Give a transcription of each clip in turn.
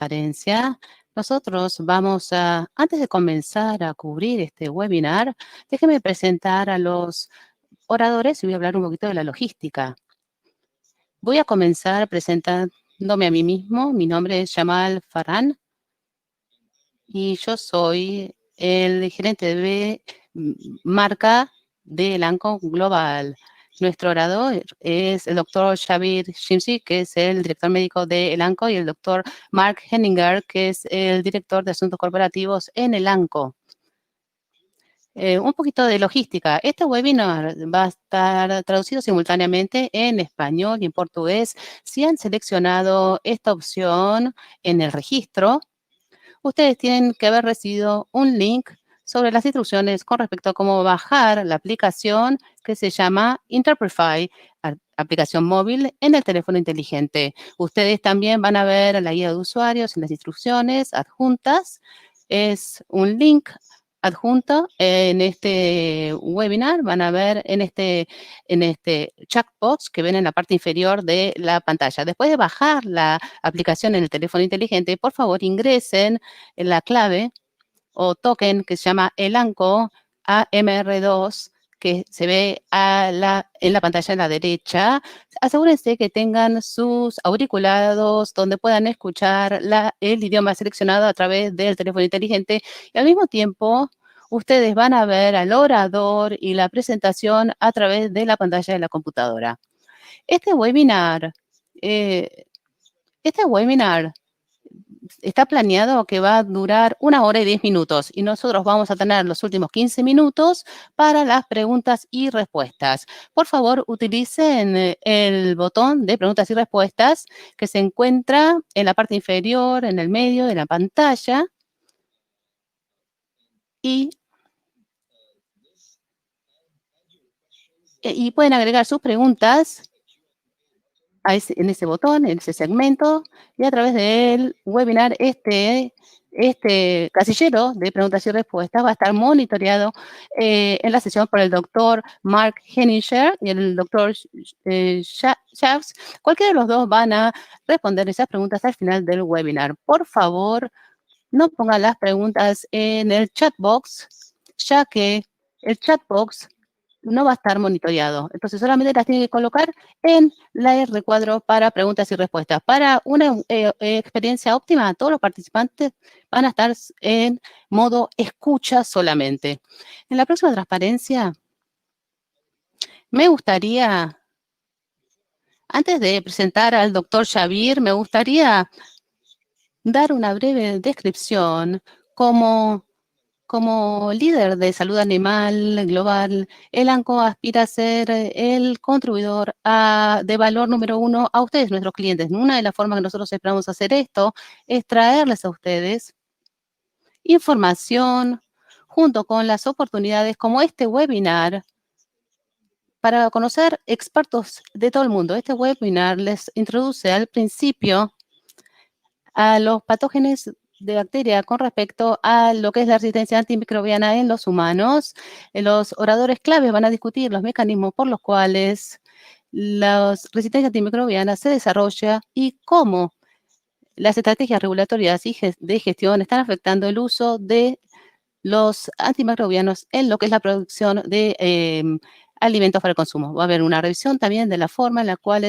transparencia, nosotros vamos antes de comenzar a cubrir este webinar, déjenme presentar a los oradores y voy a hablar un poquito de la logística. Voy a comenzar presentándome a mí mismo. Mi nombre es Jamal Farhan y yo soy el gerente de marca de Elanco Global. Nuestro orador es el doctor Shabir Shimsi, que es el director médico de Elanco, y el doctor Mark Henninger, que es el director de asuntos corporativos en Elanco. Un poquito de logística. Este webinar va a estar traducido simultáneamente en español y en portugués. Si han seleccionado esta opción en el registro, ustedes tienen que haber recibido un link sobre las instrucciones con respecto a cómo bajar la aplicación que se llama Interprefy, aplicación móvil en el teléfono inteligente. Ustedes también van a ver la guía de usuarios en las instrucciones adjuntas. Es un link adjunto en este webinar. Van a ver en este chatbox que ven en la parte inferior de la pantalla. Después de bajar la aplicación en el teléfono inteligente, por favor ingresen en la clave o token que se llama Elanco AMR2, que se ve en la pantalla a la derecha. Asegúrense que tengan sus auriculados donde puedan escuchar el idioma seleccionado a través del teléfono inteligente y al mismo tiempo ustedes van a ver al orador y la presentación a través de la pantalla de la computadora. Este webinar está planeado que va a durar 1 hora y 10 minutos y nosotros vamos a tener los últimos 15 minutos para las preguntas y respuestas. Por favor, utilicen el botón de preguntas y respuestas que se encuentra en la parte inferior, en el medio de la pantalla y pueden agregar sus preguntas en ese botón, en ese segmento, y a través del webinar este casillero de preguntas y respuestas va a estar monitoreado en la sesión por el doctor Mark Henninger y el doctor Shafts. Cualquiera de los dos van a responder esas preguntas al final del webinar. Por favor, no pongan las preguntas en el chat box, ya que el chat box no va a estar monitoreado. Entonces, solamente las tiene que colocar en el recuadro para preguntas y respuestas. Para una experiencia óptima, todos los participantes van a estar en modo escucha solamente. En la próxima transparencia, me gustaría, antes de presentar al doctor Shabir, me gustaría dar una breve descripción como líder de salud animal global. Elanco aspira a ser el contribuidor de valor número 1 a ustedes, nuestros clientes. Una de las formas que nosotros esperamos hacer esto es traerles a ustedes información junto con las oportunidades como este webinar para conocer expertos de todo el mundo. Este webinar les introduce al principio a los patógenos de bacteria con respecto a lo que es la resistencia antimicrobiana en los humanos. Los oradores claves van a discutir los mecanismos por los cuales la resistencia antimicrobiana se desarrolla y cómo las estrategias regulatorias y de gestión están afectando el uso de los antimicrobianos en lo que es la producción de alimentos para el consumo. Va a haber una revisión también de la forma en la cual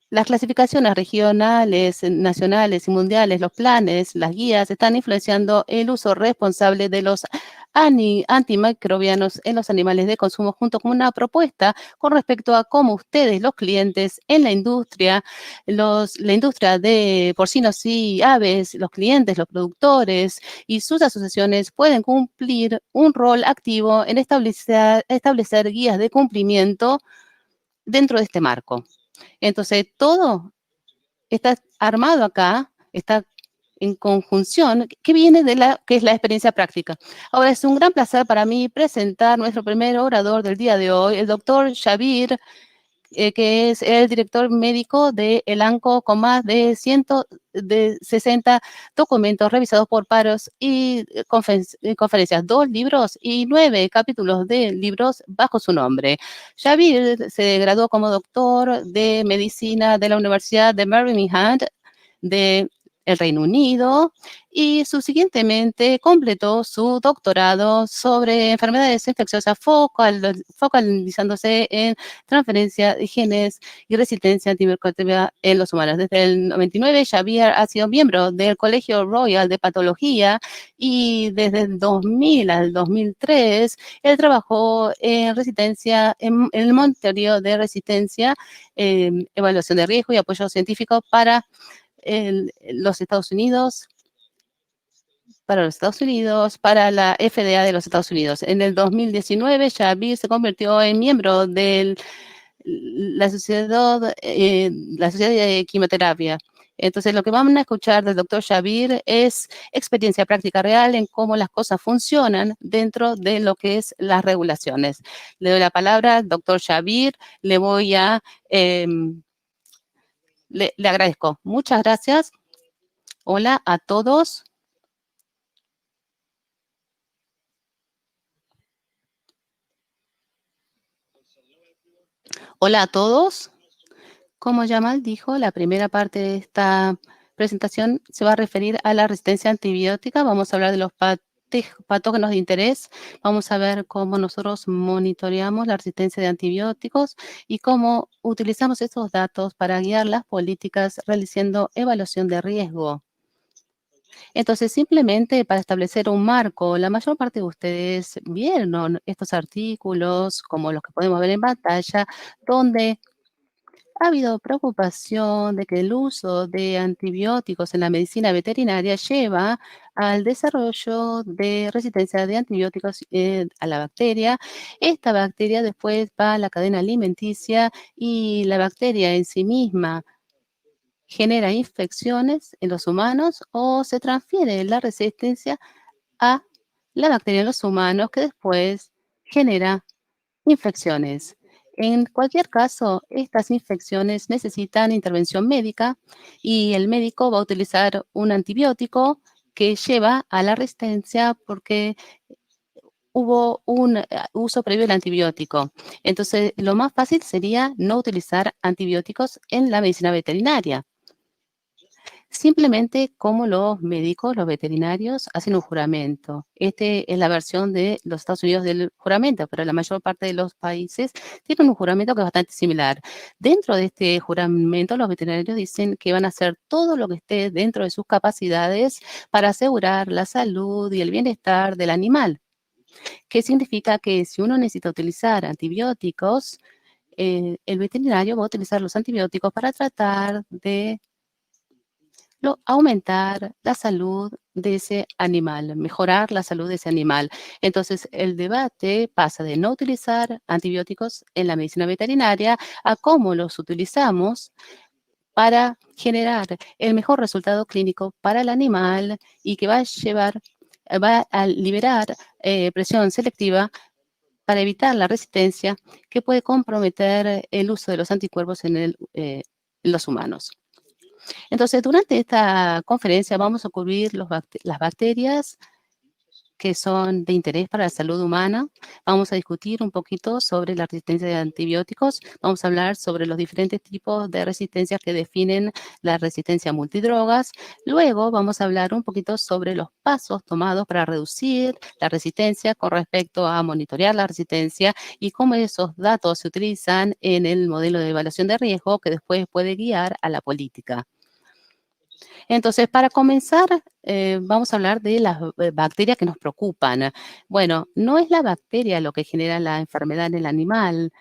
las clasificaciones regionales, nacionales y mundiales, los planes, las guías, están influenciando el uso responsable de los antimicrobianos en los animales de consumo, junto con una propuesta con respecto a cómo ustedes, los clientes en la industria de porcinos y aves, los clientes, los productores y sus asociaciones pueden cumplir un rol activo en establecer guías de cumplimiento dentro de este marco. Entonces, todo está armado acá, está en conjunción, que viene de que es la experiencia práctica. Ahora, es un gran placer para mí presentar nuestro primer orador del día de hoy, el doctor Shabir, que es el director médico de Elanco, con más de 160 documentos revisados por paros y conferencias, 2 libros y 9 capítulos de libros bajo su nombre. Shabir se graduó como doctor de medicina de la Universidad de Birmingham del Reino Unido y subsiguientemente completó su doctorado sobre enfermedades infecciosas focalizándose en transferencia de genes y resistencia antimicrobiana en los humanos. Desde el 99, Xavier ha sido miembro del Colegio Royal de Patología y desde el 2000 al 2003, él trabajó en resistencia, en el monitoreo de resistencia, evaluación de riesgo y apoyo científico para los Estados Unidos, para la FDA de los Estados Unidos. En el 2019, Xavier se convirtió en miembro de la Sociedad de Quimioterapia. Entonces, lo que vamos a escuchar del doctor Xavier es experiencia práctica real en cómo las cosas funcionan dentro de lo que es las regulaciones. Le doy la palabra al doctor Xavier, le voy a, le agradezco. Muchas gracias. Hola a todos. Hola a todos. Como Yamal dijo, la primera parte de esta presentación se va a referir a la resistencia antibiótica. Vamos a hablar de los patógenos de interés. Vamos a ver cómo nosotros monitoreamos la resistencia de antibióticos y cómo utilizamos estos datos para guiar las políticas realizando evaluación de riesgo. Entonces, simplemente para establecer un marco, la mayor parte de ustedes vieron estos artículos, como los que podemos ver en pantalla, donde ha habido preocupación de que el uso de antibióticos en la medicina veterinaria lleva al desarrollo de resistencia de antibióticos a la bacteria. Esta bacteria después va a la cadena alimenticia y la bacteria en sí misma genera infecciones en los humanos o se transfiere la resistencia a la bacteria en los humanos que después genera infecciones. En cualquier caso, estas infecciones necesitan intervención médica y el médico va a utilizar un antibiótico que lleva a la resistencia porque hubo un uso previo del antibiótico. Entonces, lo más fácil sería no utilizar antibióticos en la medicina veterinaria. Simplemente como los médicos, los veterinarios, hacen un juramento. Este es la versión de los Estados Unidos del juramento, pero la mayor parte de los países tienen un juramento que es bastante similar. Dentro de este juramento, los veterinarios dicen que van a hacer todo lo que esté dentro de sus capacidades para asegurar la salud y el bienestar del animal. ¿Qué significa? Que si uno necesita utilizar antibióticos, el veterinario va a utilizar los antibióticos para tratar de aumentar la salud de ese animal, mejorar la salud de ese animal. Entonces, el debate pasa de no utilizar antibióticos en la medicina veterinaria a cómo los utilizamos para generar el mejor resultado clínico para el animal y que va a liberar presión selectiva para evitar la resistencia que puede comprometer el uso de los anticuerpos en los humanos. Entonces, durante esta conferencia vamos a cubrir las bacterias que son de interés para la salud humana. Vamos a discutir un poquito sobre la resistencia de antibióticos. Vamos a hablar sobre los diferentes tipos de resistencias que definen la resistencia a multidrogas. Luego vamos a hablar un poquito sobre los pasos tomados para reducir la resistencia con respecto a monitorear la resistencia y cómo esos datos se utilizan en el modelo de evaluación de riesgo que después puede guiar a la política. Entonces, para comenzar, vamos a hablar de las bacterias que nos preocupan. Bueno, no es la bacteria lo que genera la enfermedad en el animal,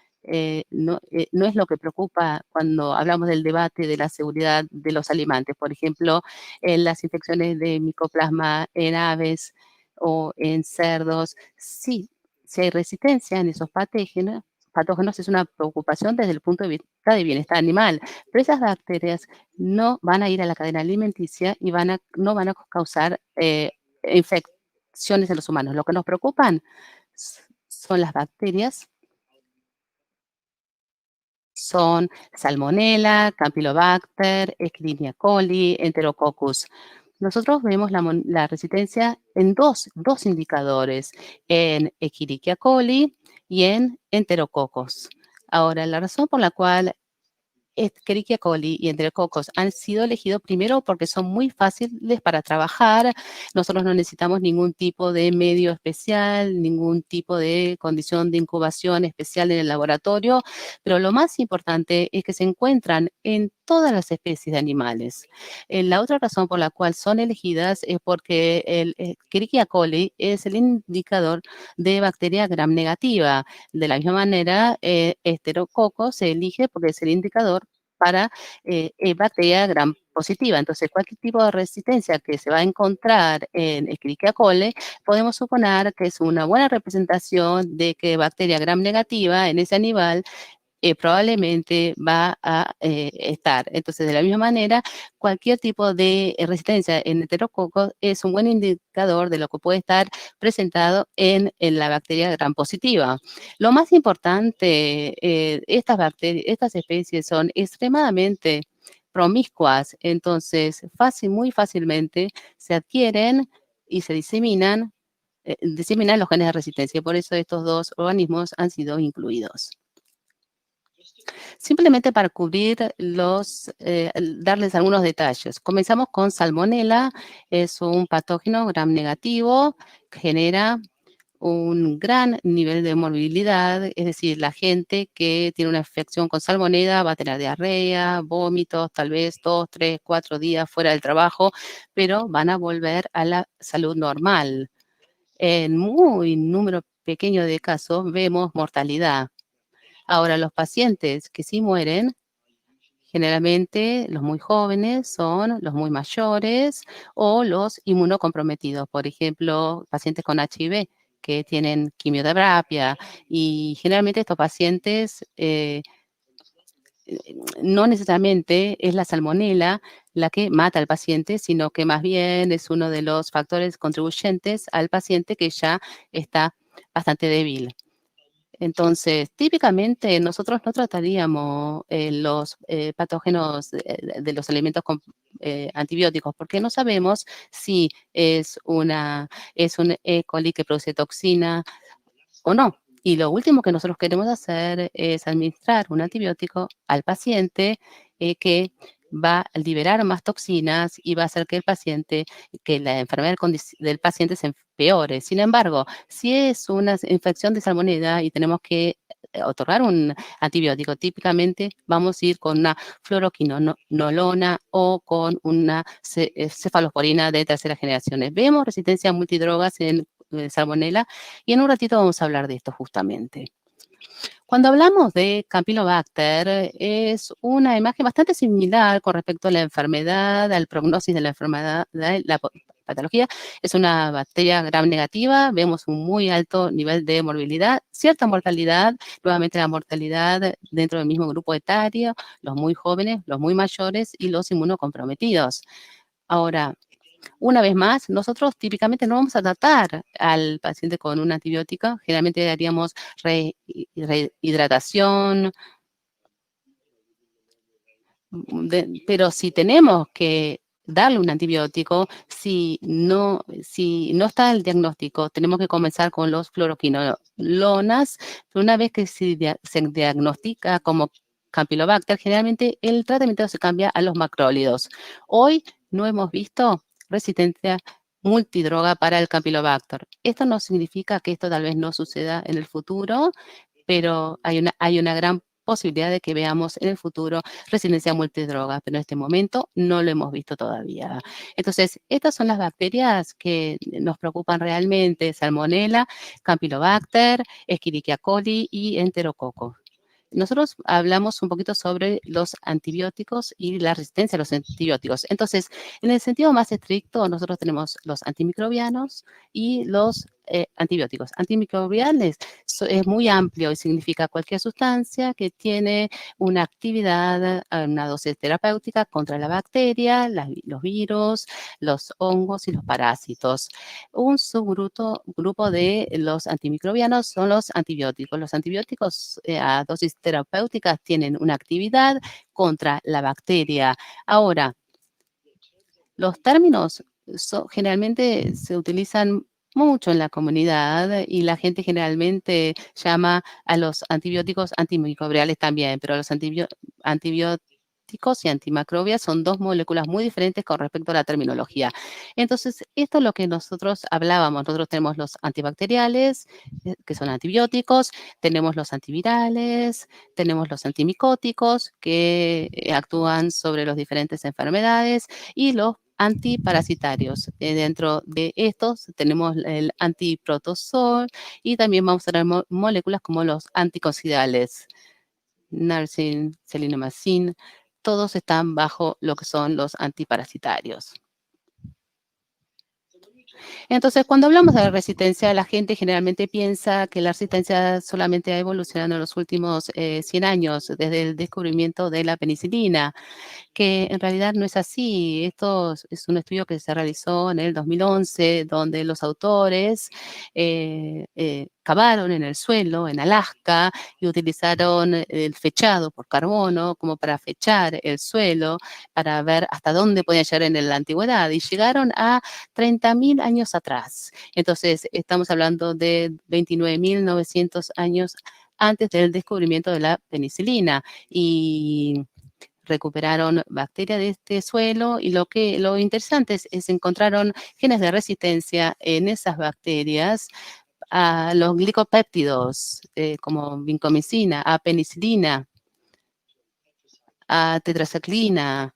no es lo que preocupa cuando hablamos del debate de la seguridad de los alimentos. Por ejemplo, en las infecciones de micoplasma en aves o en cerdos, sí, si hay resistencia en esos patógenos es una preocupación desde el punto de vista de bienestar animal, pero esas bacterias no van a ir a la cadena alimenticia y no van a causar infecciones en los humanos. Lo que nos preocupan son las bacterias, son Salmonella, Campylobacter, Escherichia coli, Enterococcus. Nosotros vemos la resistencia en dos indicadores, en Escherichia coli y en Enterococcus. Ahora, la razón por la cual Escherichia coli y enterococos han sido elegidos primero porque son muy fáciles para trabajar. Nosotros no necesitamos ningún tipo de medio especial, ningún tipo de condición de incubación especial en el laboratorio, pero lo más importante es que se encuentran en todas las especies de animales. La otra razón por la cual son elegidas es porque el Escherichia coli es el indicador de bacteria gram negativa. De la misma manera, Enterococo se elige porque es el indicador para bacteria gram positiva. Entonces, cualquier tipo de resistencia que se va a encontrar en Escherichia coli, podemos suponer que es una buena representación de que bacteria gram negativa en ese animal probablemente va a estar. Entonces, de la misma manera, cualquier tipo de resistencia en enterococos es un buen indicador de lo que puede estar presentado en la bacteria gram positiva. Lo más importante, estas especies son extremadamente promiscuas, entonces muy fácilmente se adquieren y se diseminan los genes de resistencia. Por eso estos dos organismos han sido incluidos. Simplemente para cubrir darles algunos detalles. Comenzamos con Salmonella, es un patógeno gram negativo, genera un gran nivel de morbilidad, es decir, la gente que tiene una infección con salmonella va a tener diarrea, vómitos, tal vez 2, 3, 4 días fuera del trabajo, pero van a volver a la salud normal. En muy número pequeño de casos vemos mortalidad. Ahora, los pacientes que sí mueren, generalmente los muy jóvenes son los muy mayores o los inmunocomprometidos, por ejemplo, pacientes con HIV que tienen quimioterapia y generalmente estos pacientes no necesariamente es la salmonela la que mata al paciente, sino que más bien es uno de los factores contribuyentes al paciente que ya está bastante débil. Entonces, típicamente nosotros no trataríamos los patógenos de los alimentos con antibióticos porque no sabemos si es un E. coli que produce toxina o no. Y lo último que nosotros queremos hacer es administrar un antibiótico al paciente que va a liberar más toxinas y va a hacer que la enfermedad del paciente se empeore. Sin embargo, si es una infección de salmonella y tenemos que otorgar un antibiótico, típicamente vamos a ir con una fluoroquinolona o con una cefalosporina de tercera generación. Vemos resistencia a multidrogas en salmonella y en un ratito vamos a hablar de esto justamente. Cuando hablamos de Campylobacter, es una imagen bastante similar con respecto a la enfermedad, al prognosis de la enfermedad, la patología. Es una bacteria gram negativa, vemos un muy alto nivel de morbilidad, cierta mortalidad, nuevamente la mortalidad dentro del mismo grupo etario, los muy jóvenes, los muy mayores y los inmunocomprometidos. Ahora, una vez más, nosotros típicamente no vamos a tratar al paciente con un antibiótico, generalmente haríamos rehidratación, pero si tenemos que darle un antibiótico, si no está el diagnóstico, tenemos que comenzar con los fluoroquinolonas, pero una vez que se diagnostica como Campylobacter, generalmente el tratamiento se cambia a los macrólidos. Hoy no hemos visto resistencia multidroga para el Campylobacter. Esto no significa que esto tal vez no suceda en el futuro, pero hay una gran posibilidad de que veamos en el futuro resistencia multidroga, pero en este momento no lo hemos visto todavía. Entonces, estas son las bacterias que nos preocupan realmente: Salmonella, Campylobacter, Escherichia coli y Enterococcus. Nosotros hablamos un poquito sobre los antibióticos y la resistencia a los antibióticos. Entonces, en el sentido más estricto, nosotros tenemos los antimicrobianos y los antibióticos. Antimicrobiales es muy amplio y significa cualquier sustancia que tiene una actividad, una dosis terapéutica contra la bacteria, los virus, los hongos y los parásitos. Un subgrupo de los antimicrobianos son los antibióticos. Los antibióticos a dosis terapéuticas tienen una actividad contra la bacteria. Ahora, los términos generalmente se utilizan mucho en la comunidad y la gente generalmente llama a los antibióticos antimicrobiales también, pero los antibióticos y antimicrobias son 2 moléculas muy diferentes con respecto a la terminología. Entonces, esto es lo que nosotros hablábamos. Nosotros tenemos los antibacteriales, que son antibióticos, tenemos los antivirales, tenemos los antimicóticos, que actúan sobre las diferentes enfermedades, y los antiparasitarios. Dentro de estos tenemos el antiprotozol y también vamos a tener moléculas como los anticoxidales, narcin, selinomacin, todos están bajo lo que son los antiparasitarios. Entonces, cuando hablamos de la resistencia, la gente generalmente piensa que la resistencia solamente ha evolucionado en los últimos 100 años, desde el descubrimiento de la penicilina, que en realidad no es así. Esto es un estudio que se realizó en el 2011, donde los autores cavaron en el suelo, en Alaska, y utilizaron el fechado por carbono como para fechar el suelo, para ver hasta dónde podían llegar en la antigüedad, y llegaron a 30.000 años atrás. Entonces, estamos hablando de 29.900 años antes del descubrimiento de la penicilina. Y recuperaron bacterias de este suelo, y lo interesante es encontraron genes de resistencia en esas bacterias a los glicopéptidos, como vincomicina, a penicilina, a tetracyclina.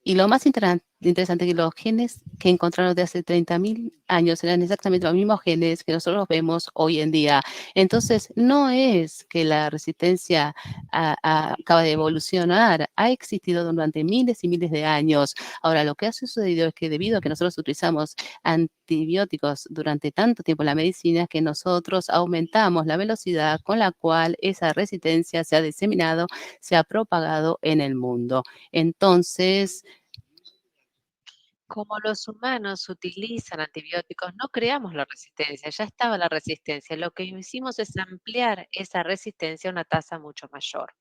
Y lo más interesante es que los genes que encontraron de hace 30.000 años eran exactamente los mismos genes que nosotros vemos hoy en día. Entonces, no es que la resistencia acaba de evolucionar, ha existido durante miles y miles de años. Ahora, lo que ha sucedido es que debido a que nosotros utilizamos antibióticos durante tanto tiempo en la medicina, es que nosotros aumentamos la velocidad con la cual esa resistencia se ha diseminado, se ha propagado en el mundo. Entonces, Como los humanos utilizan antibióticos, no creamos la resistencia, ya estaba la resistencia. Lo que hicimos es ampliar esa resistencia a una tasa mucho mayor.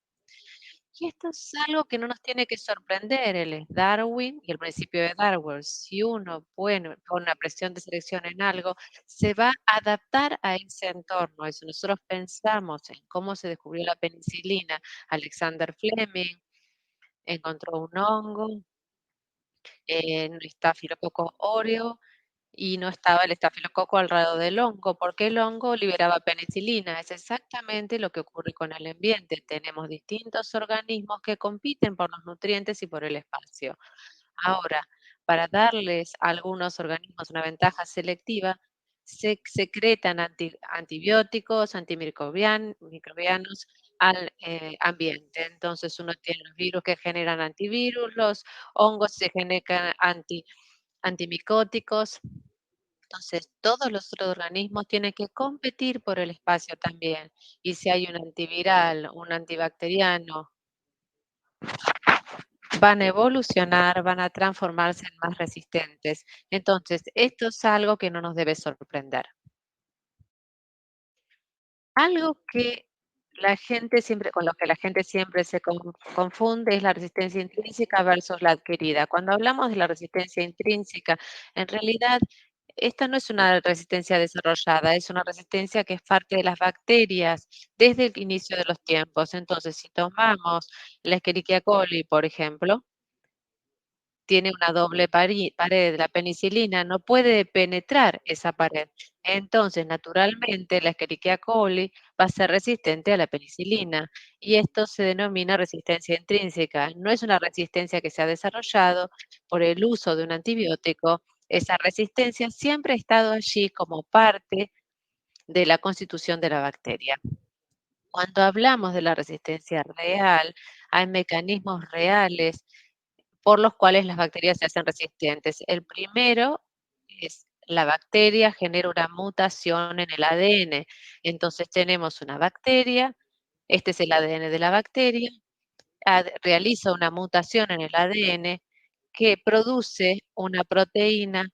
Y esto es algo que no nos tiene que sorprender. Él es Darwin y el principio de Darwin. Si uno pone una presión de selección en algo, se va a adaptar a ese entorno. Y si nosotros pensamos en cómo se descubrió la penicilina, Alexander Fleming encontró un hongo en Staphylococcus aureus y no estaba el estafilococo alrededor del hongo, porque el hongo liberaba penicilina. Es exactamente lo que ocurre con el ambiente. Tenemos distintos organismos que compiten por los nutrientes y por el espacio. Ahora, para darles a algunos organismos una ventaja selectiva, se secretan antibióticos, antimicrobianos al ambiente. Entonces uno tiene los virus que generan antivirus, los hongos se generan antimicóticos. Entonces, todos los otros organismos tienen que competir por el espacio también. Y si hay un antiviral, un antibacteriano, van a evolucionar, van a transformarse en más resistentes. Entonces, esto es algo que no nos debe sorprender. Algo que la gente siempre, con lo que la gente siempre se confunde es la resistencia intrínseca versus la adquirida. Cuando hablamos de la resistencia intrínseca, en realidad esta no es una resistencia desarrollada, es una resistencia que es parte de las bacterias desde el inicio de los tiempos. Entonces, si tomamos la Escherichia coli, por ejemplo, tiene una doble pared, la penicilina no puede penetrar esa pared. Entonces, naturalmente, la Escherichia coli va a ser resistente a la penicilina y esto se denomina resistencia intrínseca. No es una resistencia que se ha desarrollado por el uso de un antibiótico. Esa resistencia siempre ha estado allí como parte de la constitución de la bacteria. Cuando hablamos de la resistencia real, hay mecanismos reales por los cuales las bacterias se hacen resistentes. El primero es la bacteria genera una mutación en el ADN. Entonces tenemos una bacteria, este es el ADN de la bacteria, realiza una mutación en el ADN que produce una proteína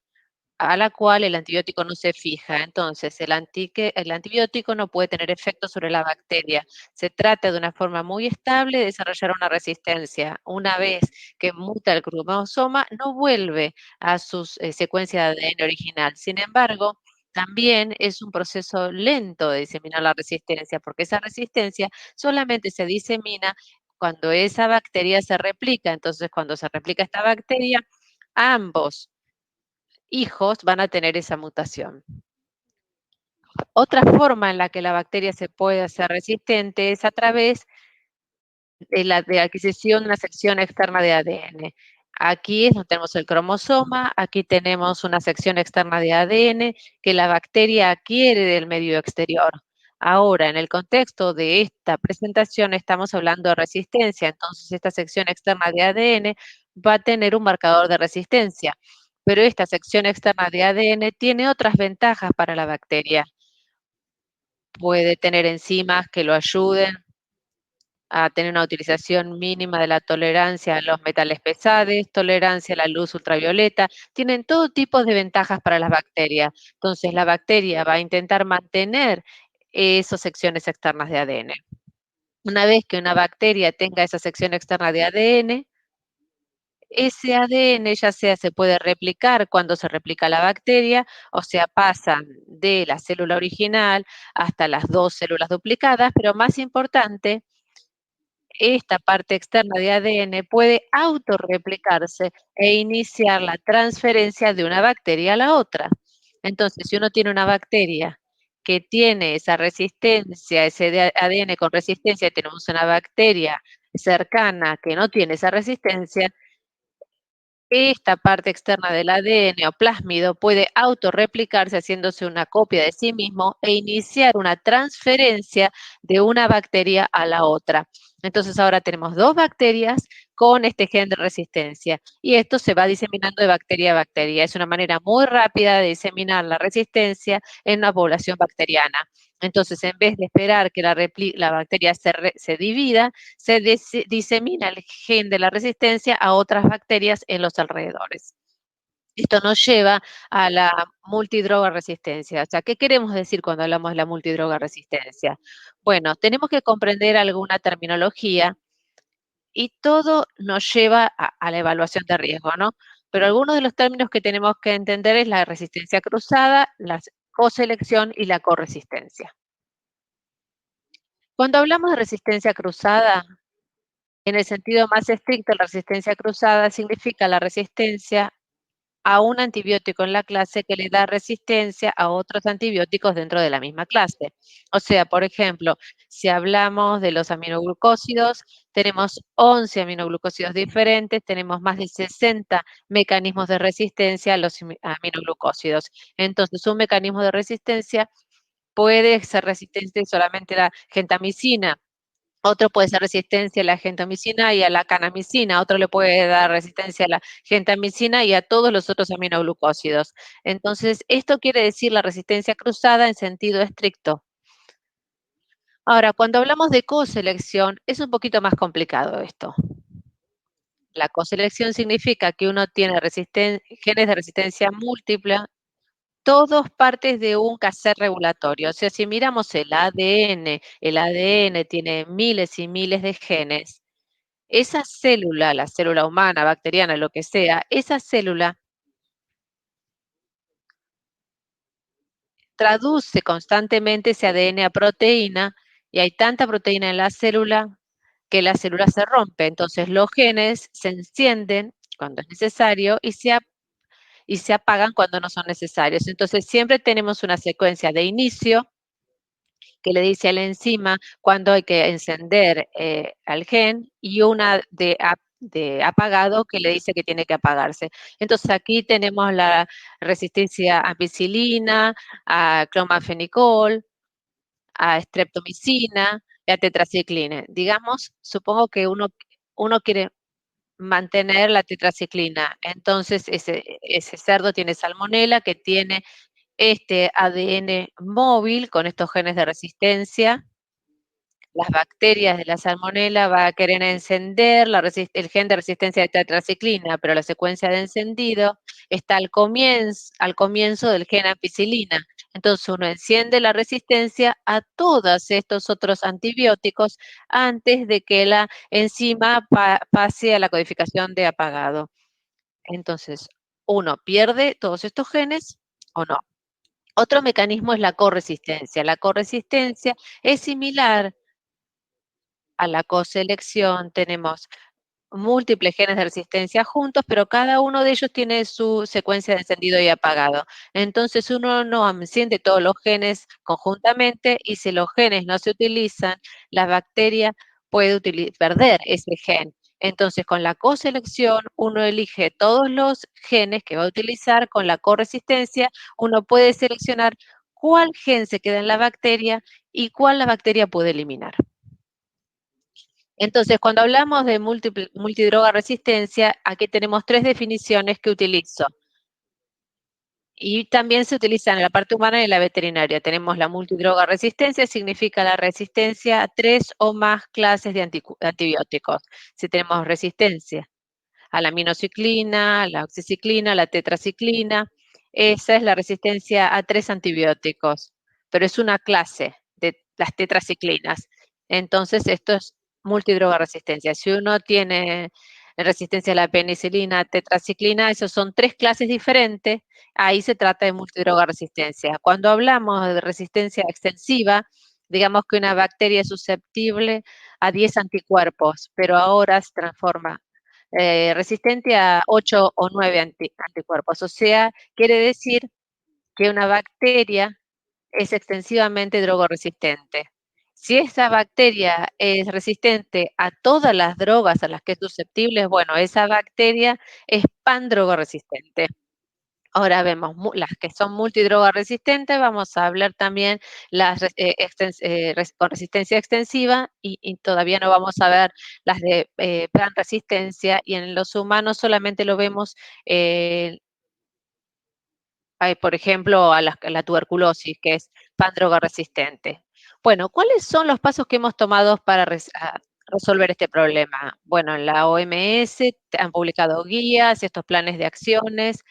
a la cual el antibiótico no se fija. Entonces, el antibiótico no puede tener efecto sobre la bacteria. Se trata de una forma muy estable de desarrollar una resistencia. Una vez que muta el cromosoma, no vuelve a su secuencia de ADN original. Sin embargo, también es un proceso lento de diseminar la resistencia, porque esa resistencia solamente se disemina cuando esa bacteria se replica. Entonces, cuando se replica esta bacteria, ambos hijos van a tener esa mutación. Otra forma en la que la bacteria se puede hacer resistente es a través de la adquisición de una sección externa de ADN. Aquí es donde tenemos el cromosoma, aquí tenemos una sección externa de ADN que la bacteria adquiere del medio exterior. Ahora, en el contexto de esta presentación estamos hablando de resistencia, entonces esta sección externa de ADN va a tener un marcador de resistencia, pero esta sección externa de ADN tiene otras ventajas para la bacteria. Puede tener enzimas que lo ayuden a tener una utilización mínima de la tolerancia a los metales pesados, tolerancia a la luz ultravioleta, tienen todo tipo de ventajas para las bacterias. Entonces, la bacteria va a intentar mantener esas secciones externas de ADN. Una vez que una bacteria tenga esa sección externa de ADN, ese ADN ya sea se puede replicar cuando se replica la bacteria, o sea, pasan de la célula original hasta las dos células duplicadas, pero más importante, esta parte externa de ADN puede autorreplicarse e iniciar la transferencia de una bacteria a la otra. Entonces, si uno tiene una bacteria que tiene esa resistencia, ese ADN con resistencia, y tenemos una bacteria cercana que no tiene esa resistencia, esta parte externa del ADN o plásmido puede autorreplicarse haciéndose una copia de sí mismo e iniciar una transferencia de una bacteria a la otra. Entonces ahora tenemos dos bacterias con este gen de resistencia y esto se va diseminando de bacteria a bacteria. Es una manera muy rápida de diseminar la resistencia en una población bacteriana. Entonces, en vez de esperar que la bacteria se divida, se disemina el gen de la resistencia a otras bacterias en los alrededores. Esto nos lleva a la multidroga resistencia. O sea, ¿qué queremos decir cuando hablamos de la multidroga resistencia? Bueno, tenemos que comprender alguna terminología y todo nos lleva a la evaluación de riesgo, ¿no? Pero algunos de los términos que tenemos que entender es la resistencia cruzada, la coselección y la corresistencia. Cuando hablamos de resistencia cruzada, en el sentido más estricto, la resistencia cruzada significa la resistencia a un antibiótico en la clase que le da resistencia a otros antibióticos dentro de la misma clase. O sea, por ejemplo, si hablamos de los aminoglucósidos, tenemos 11 aminoglucósidos diferentes, tenemos más de 60 mecanismos de resistencia a los aminoglucósidos. Entonces, un mecanismo de resistencia puede ser resistente solamente a la gentamicina, otro puede ser resistencia a la gentamicina y a la canamicina, otro le puede dar resistencia a la gentamicina y a todos los otros aminoglucósidos. Entonces, esto quiere decir la resistencia cruzada en sentido estricto. Ahora, cuando hablamos de coselección, es un poquito más complicado esto. La coselección significa que uno tiene genes de resistencia múltiple, todos partes de un cassette regulatorio. O sea, si miramos el ADN tiene miles y miles de genes. Esa célula, la célula humana, bacteriana, lo que sea, esa célula traduce constantemente ese ADN a proteína y hay tanta proteína en la célula que la célula se rompe. Entonces los genes se encienden cuando es necesario y se apagan cuando no son necesarios. Entonces siempre tenemos una secuencia de inicio que le dice a la enzima cuando hay que encender al gen y una de apagado que le dice que tiene que apagarse. Entonces aquí tenemos la resistencia a ampicilina, a clomafenicol, a streptomicina y a tetraciclina. Digamos, supongo que uno quiere mantener la tetraciclina. Entonces ese cerdo tiene salmonela que tiene este ADN móvil con estos genes de resistencia. Las bacterias de la salmonela va a querer encender el gen de resistencia de tetraciclina, pero la secuencia de encendido está al comienzo del gen ampicilina. Entonces uno enciende la resistencia a todos estos otros antibióticos antes de que la enzima pase a la codificación de apagado. Entonces, uno pierde todos estos genes o no. Otro mecanismo es la corresistencia. La corresistencia es similar a la coselección. Tenemos múltiples genes de resistencia juntos, pero cada uno de ellos tiene su secuencia de encendido y apagado. Entonces uno no enciende todos los genes conjuntamente y si los genes no se utilizan, la bacteria puede perder ese gen. Entonces con la coselección uno elige todos los genes que va a utilizar, con la corresistencia uno puede seleccionar cuál gen se queda en la bacteria y cuál la bacteria puede eliminar. Entonces, cuando hablamos de multidroga resistencia, aquí tenemos 3 definiciones que utilizo. Y también se utilizan en la parte humana y en la veterinaria. Tenemos la multidroga resistencia, significa la resistencia a 3 o más clases de antibióticos. Si tenemos resistencia a la aminociclina, la oxiciclina, la tetraciclina, esa es la resistencia a 3 antibióticos, pero es una clase de las tetraciclinas. Entonces, esto es multidroga resistencia. Si uno tiene resistencia a la penicilina, tetraciclina, esos son 3 clases diferentes, ahí se trata de multidroga resistencia. Cuando hablamos de resistencia extensiva, digamos que una bacteria es susceptible a 10 anticuerpos, pero ahora se transforma resistente a 8 o 9 anticuerpos. O sea, quiere decir que una bacteria es extensivamente drogoresistente. Si esa bacteria es resistente a todas las drogas a las que es susceptible, bueno, esa bacteria es pandrogoresistente. Ahora vemos las que son multidroga resistentes, vamos a hablar también las con resistencia extensiva y todavía no vamos a ver las de pan resistencia y en los humanos solamente lo vemos, por ejemplo, a la tuberculosis, que es pandroga resistente. Bueno, ¿cuáles son los pasos que hemos tomado para resolver este problema? Bueno, en la OMS han publicado guías, estos planes de acciones.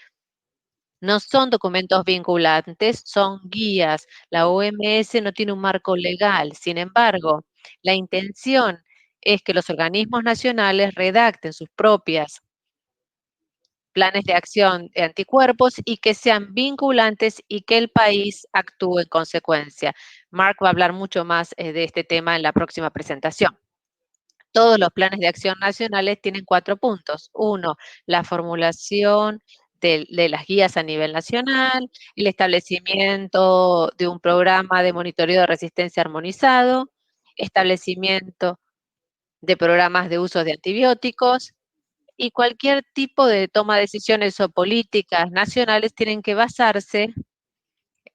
No son documentos vinculantes, son guías. La OMS no tiene un marco legal. Sin embargo, la intención es que los organismos nacionales redacten sus propias planes de acción de anticuerpos y que sean vinculantes y que el país actúe en consecuencia. Mark va a hablar mucho más de este tema en la próxima presentación. Todos los planes de acción nacionales tienen 4 puntos. 1, la formulación de las guías a nivel nacional, el establecimiento de un programa de monitoreo de resistencia armonizado, establecimiento de programas de uso de antibióticos y cualquier tipo de toma de decisiones o políticas nacionales tienen que basarse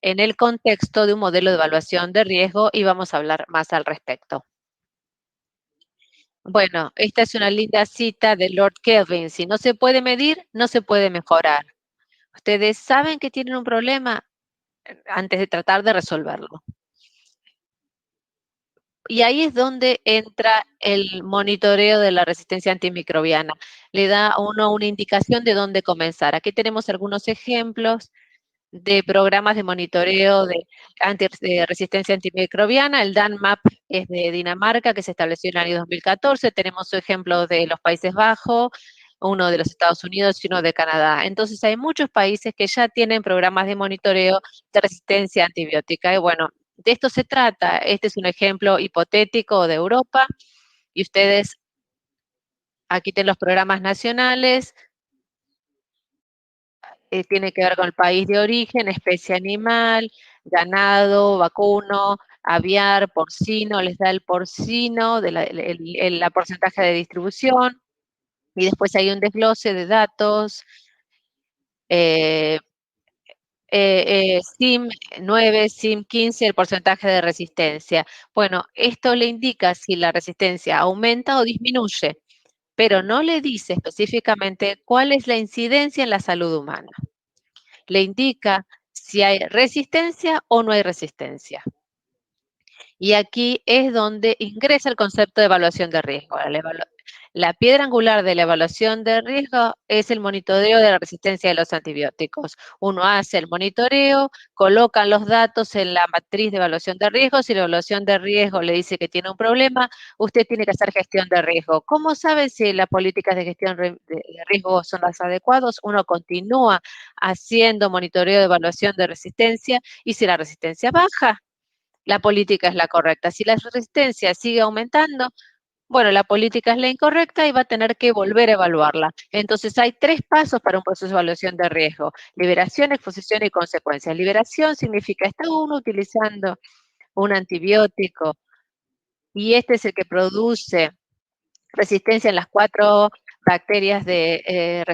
en el contexto de un modelo de evaluación de riesgo y vamos a hablar más al respecto. Bueno, esta es una linda cita de Lord Kelvin. Si no se puede medir, no se puede mejorar. Ustedes saben que tienen un problema antes de tratar de resolverlo. Y ahí es donde entra el monitoreo de la resistencia antimicrobiana. Le da a uno una indicación de dónde comenzar. Aquí tenemos algunos ejemplos de programas de monitoreo de resistencia antimicrobiana. El DANMAP es de Dinamarca, que se estableció en el año 2014. Tenemos ejemplos de los Países Bajos, uno de los Estados Unidos y uno de Canadá. Entonces, hay muchos países que ya tienen programas de monitoreo de resistencia antibiótica. Y bueno, de esto se trata. Este es un ejemplo hipotético de Europa. Y ustedes, aquí tienen los programas nacionales, tiene que ver con el país de origen, especie animal, ganado, vacuno, aviar, porcino, les da el porcino, la porcentaje de distribución, y después hay un desglose de datos, SIM 9, SIM 15, el porcentaje de resistencia. Bueno, esto le indica si la resistencia aumenta o disminuye, pero no le dice específicamente cuál es la incidencia en la salud humana. Le indica si hay resistencia o no hay resistencia. Y aquí es donde ingresa el concepto de evaluación de riesgo. La piedra angular de la evaluación de riesgo es el monitoreo de la resistencia de los antibióticos. Uno hace el monitoreo, colocan los datos en la matriz de evaluación de riesgo. Si la evaluación de riesgo le dice que tiene un problema, usted tiene que hacer gestión de riesgo. ¿Cómo sabe si las políticas de gestión de riesgo son las adecuadas? Uno continúa haciendo monitoreo de evaluación de resistencia y si la resistencia baja, la política es la correcta. Si la resistencia sigue aumentando, bueno, la política es la incorrecta y va a tener que volver a evaluarla. Entonces, hay 3 pasos para un proceso de evaluación de riesgo: liberación, exposición y consecuencias. Liberación significa, está uno utilizando un antibiótico y este es el que produce resistencia en las 4 bacterias de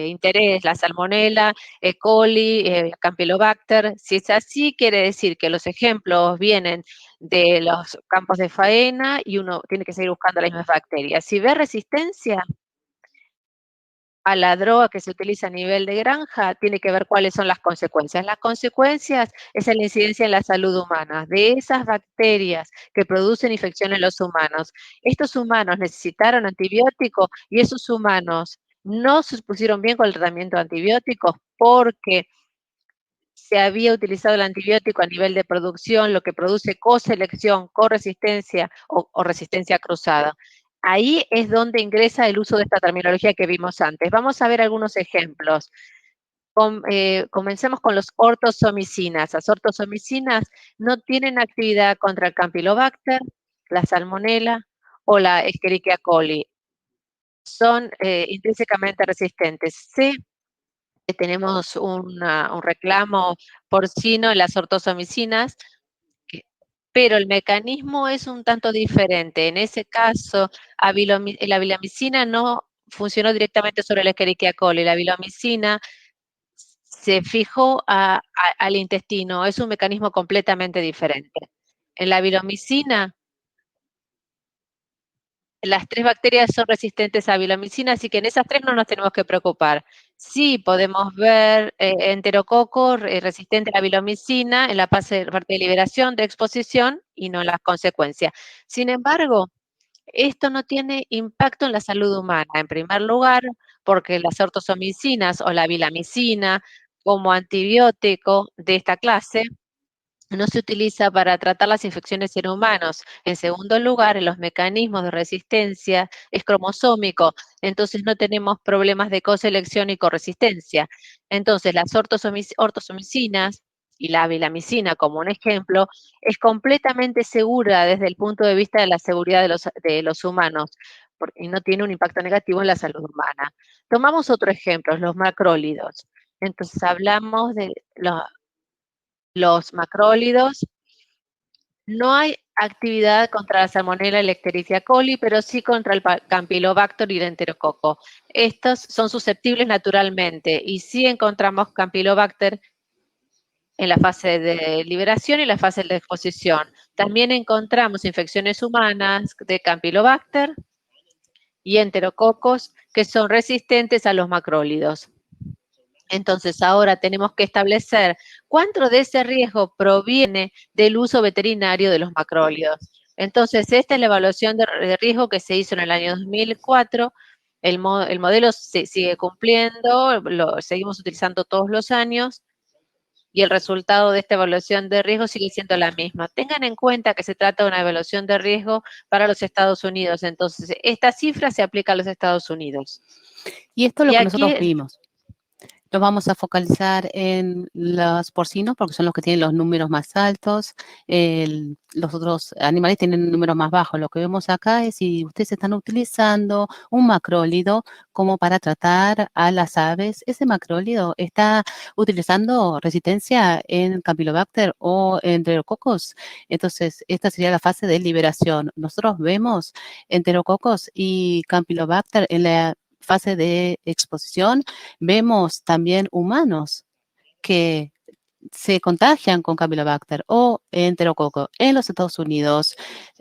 interés, la Salmonella, E. coli, Campylobacter. Si es así, quiere decir que los ejemplos vienen de los campos de faena y uno tiene que seguir buscando las mismas bacterias. Si ve resistencia a la droga que se utiliza a nivel de granja, tiene que ver cuáles son las consecuencias. Las consecuencias es la incidencia en la salud humana de esas bacterias que producen infección en los humanos. Estos humanos necesitaron antibióticos y esos humanos no se pusieron bien con el tratamiento de antibióticos porque se había utilizado el antibiótico a nivel de producción, lo que produce coselección, corresistencia o resistencia cruzada. Ahí es donde ingresa el uso de esta terminología que vimos antes. Vamos a ver algunos ejemplos. Comencemos con los ortosomicinas. Las ortosomicinas no tienen actividad contra el Campylobacter, la Salmonella o la Escherichia coli. Son intrínsecamente resistentes. Sí, tenemos un reclamo porcino en las ortosomicinas, pero el mecanismo es un tanto diferente. En ese caso, la avilamicina no funcionó directamente sobre la Escherichia coli. La avilamicina se fijó al intestino. Es un mecanismo completamente diferente. En la avilamicina, las 3 bacterias son resistentes a avilamicina, así que en esas 3 no nos tenemos que preocupar. Sí podemos ver enterococos resistentes a la avilamicina en la parte de liberación, de exposición y no en las consecuencias. Sin embargo, esto no tiene impacto en la salud humana. En primer lugar, porque las ortosomicinas o la avilamicina como antibiótico de esta clase no se utiliza para tratar las infecciones en humanos. En segundo lugar, en los mecanismos de resistencia es cromosómico, entonces no tenemos problemas de coselección y corresistencia. Entonces, las ortosomicinas y la avilamicina, como un ejemplo, es completamente segura desde el punto de vista de la seguridad de los humanos y no tiene un impacto negativo en la salud humana. Tomamos otro ejemplo, los macrólidos. Entonces, hablamos de los macrólidos. No hay actividad contra la Salmonella y la Escherichia coli, pero sí contra el Campylobacter y el enterococo. Estos son susceptibles naturalmente y sí encontramos Campylobacter en la fase de liberación y la fase de exposición. También encontramos infecciones humanas de Campylobacter y enterococos que son resistentes a los macrólidos. Entonces, ahora tenemos que establecer cuánto de ese riesgo proviene del uso veterinario de los macrólidos. Entonces, esta es la evaluación de riesgo que se hizo en el año 2004. El modelo se sigue cumpliendo, lo seguimos utilizando todos los años y el resultado de esta evaluación de riesgo sigue siendo la misma. Tengan en cuenta que se trata de una evaluación de riesgo para los Estados Unidos. Entonces, esta cifra se aplica a los Estados Unidos. Y esto es lo Y que aquí nosotros vimos. Nos vamos a focalizar en los porcinos porque son los que tienen los números más altos. Los otros animales tienen números más bajos. Lo que vemos acá es si ustedes están utilizando un macrólido como para tratar a las aves. Ese macrólido está utilizando resistencia en Campylobacter o enterococos. Entonces, esta sería la fase de liberación. Nosotros vemos enterococos y Campylobacter en la fase de exposición. Vemos también humanos que se contagian con Campylobacter o enterococo en los Estados Unidos.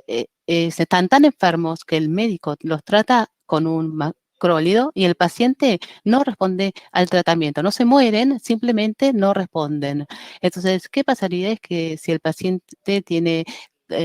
Se están tan enfermos que el médico los trata con un macrólido y el paciente no responde al tratamiento. No se mueren, simplemente no responden. Entonces, ¿qué pasaría? Es que si el paciente tiene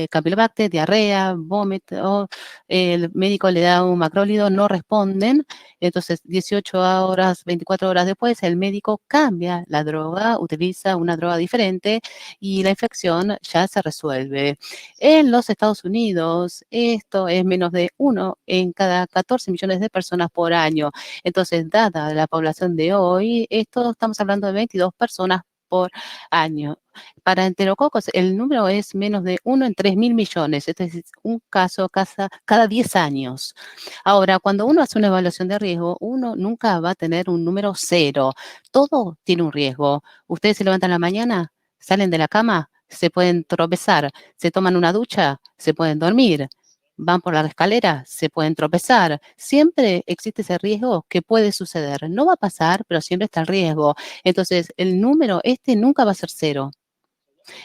Campylobacter, diarrea, vómito, el médico le da un macrólido, no responden, entonces 18 horas, 24 horas después, el médico cambia la droga, utiliza una droga diferente y la infección ya se resuelve. En los Estados Unidos, esto es menos de 1 en cada 14 millones de personas por año. Entonces, dada la población de hoy, esto estamos hablando de 22 personas por año. Para enterococos, el número es menos de 1 en 3.000 millones, es decir, un caso cada 10 años. Ahora, cuando uno hace una evaluación de riesgo, uno nunca va a tener un número cero. Todo tiene un riesgo. Ustedes se levantan en la mañana, salen de la cama, se pueden tropezar, se toman una ducha, se pueden dormir, van por la escalera, se pueden tropezar. Siempre existe ese riesgo que puede suceder. No va a pasar, pero siempre está el riesgo. Entonces, el número nunca va a ser cero.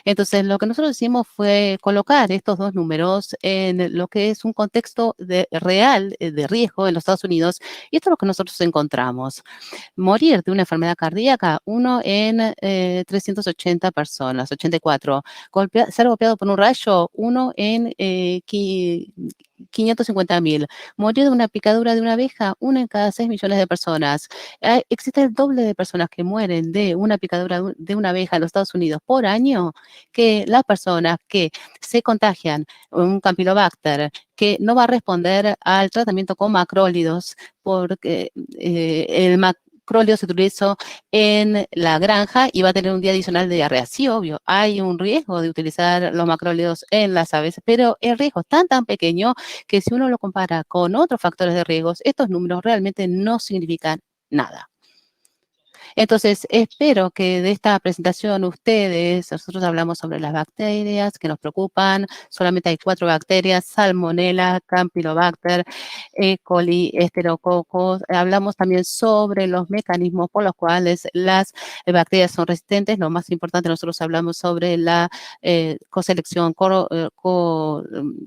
Entonces, lo que nosotros hicimos fue colocar estos dos números en lo que es un contexto real de riesgo en los Estados Unidos, y esto es lo que nosotros encontramos. Morir de una enfermedad cardíaca, 1 en 380 personas, 84. Ser golpeado por un rayo, 1 en 550.000. Morir de una picadura de una abeja, 1 en cada 6 millones de personas. Existe el doble de personas que mueren de una picadura de una abeja en los Estados Unidos por año que las personas que se contagian un Campylobacter, que no va a responder al tratamiento con macrólidos, porque el macrólido se utilizó en la granja y va a tener un día adicional de diarrea. Sí, obvio, hay un riesgo de utilizar los macrólidos en las aves, pero el riesgo es tan pequeño que si uno lo compara con otros factores de riesgos, estos números realmente no significan nada. Entonces, espero que de esta presentación nosotros hablamos sobre las bacterias que nos preocupan, solamente hay 4 bacterias, Salmonella, Campylobacter, E. coli, Enterococos. Hablamos también sobre los mecanismos por los cuales las bacterias son resistentes. Lo más importante, nosotros hablamos sobre la coselección,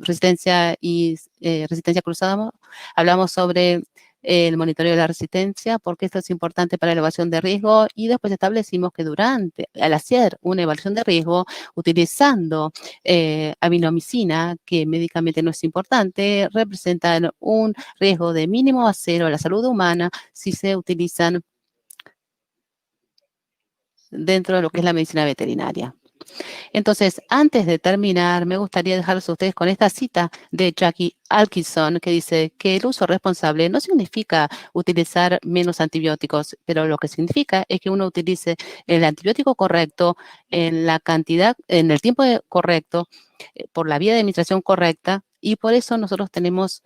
resistencia y resistencia cruzada. Hablamos sobre el monitoreo de la resistencia, porque esto es importante para la evaluación de riesgo, y después establecimos que al hacer una evaluación de riesgo, utilizando aminomicina, que médicamente no es importante, representan un riesgo de mínimo a 0 a la salud humana si se utilizan dentro de lo que es la medicina veterinaria. Entonces, antes de terminar, me gustaría dejarlos a ustedes con esta cita de Jackie Atkinson, que dice que el uso responsable no significa utilizar menos antibióticos, pero lo que significa es que uno utilice el antibiótico correcto en la cantidad, en el tiempo correcto, por la vía de administración correcta, y por eso nosotros tenemos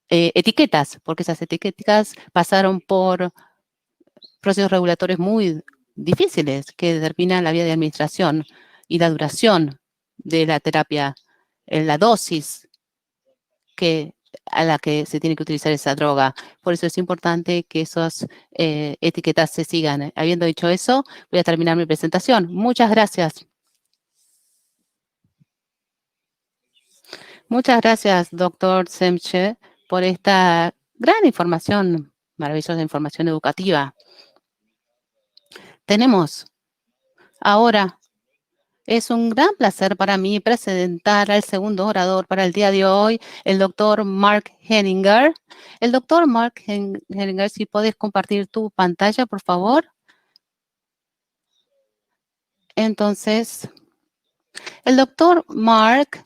etiquetas, porque esas etiquetas pasaron por procesos regulatorios muy difíciles que determinan la vía de administración y la duración de la terapia, la dosis a la que se tiene que utilizar esa droga. Por eso es importante que esas etiquetas se sigan. Habiendo dicho eso, voy a terminar mi presentación. Muchas gracias. Muchas gracias, doctor Semche, por esta gran información, maravillosa información educativa. Tenemos ahora. Es un gran placer para mí presentar al segundo orador para el día de hoy, el doctor Mark Henninger. El doctor Mark Henninger, si puedes compartir tu pantalla, por favor. Entonces, el doctor Mark,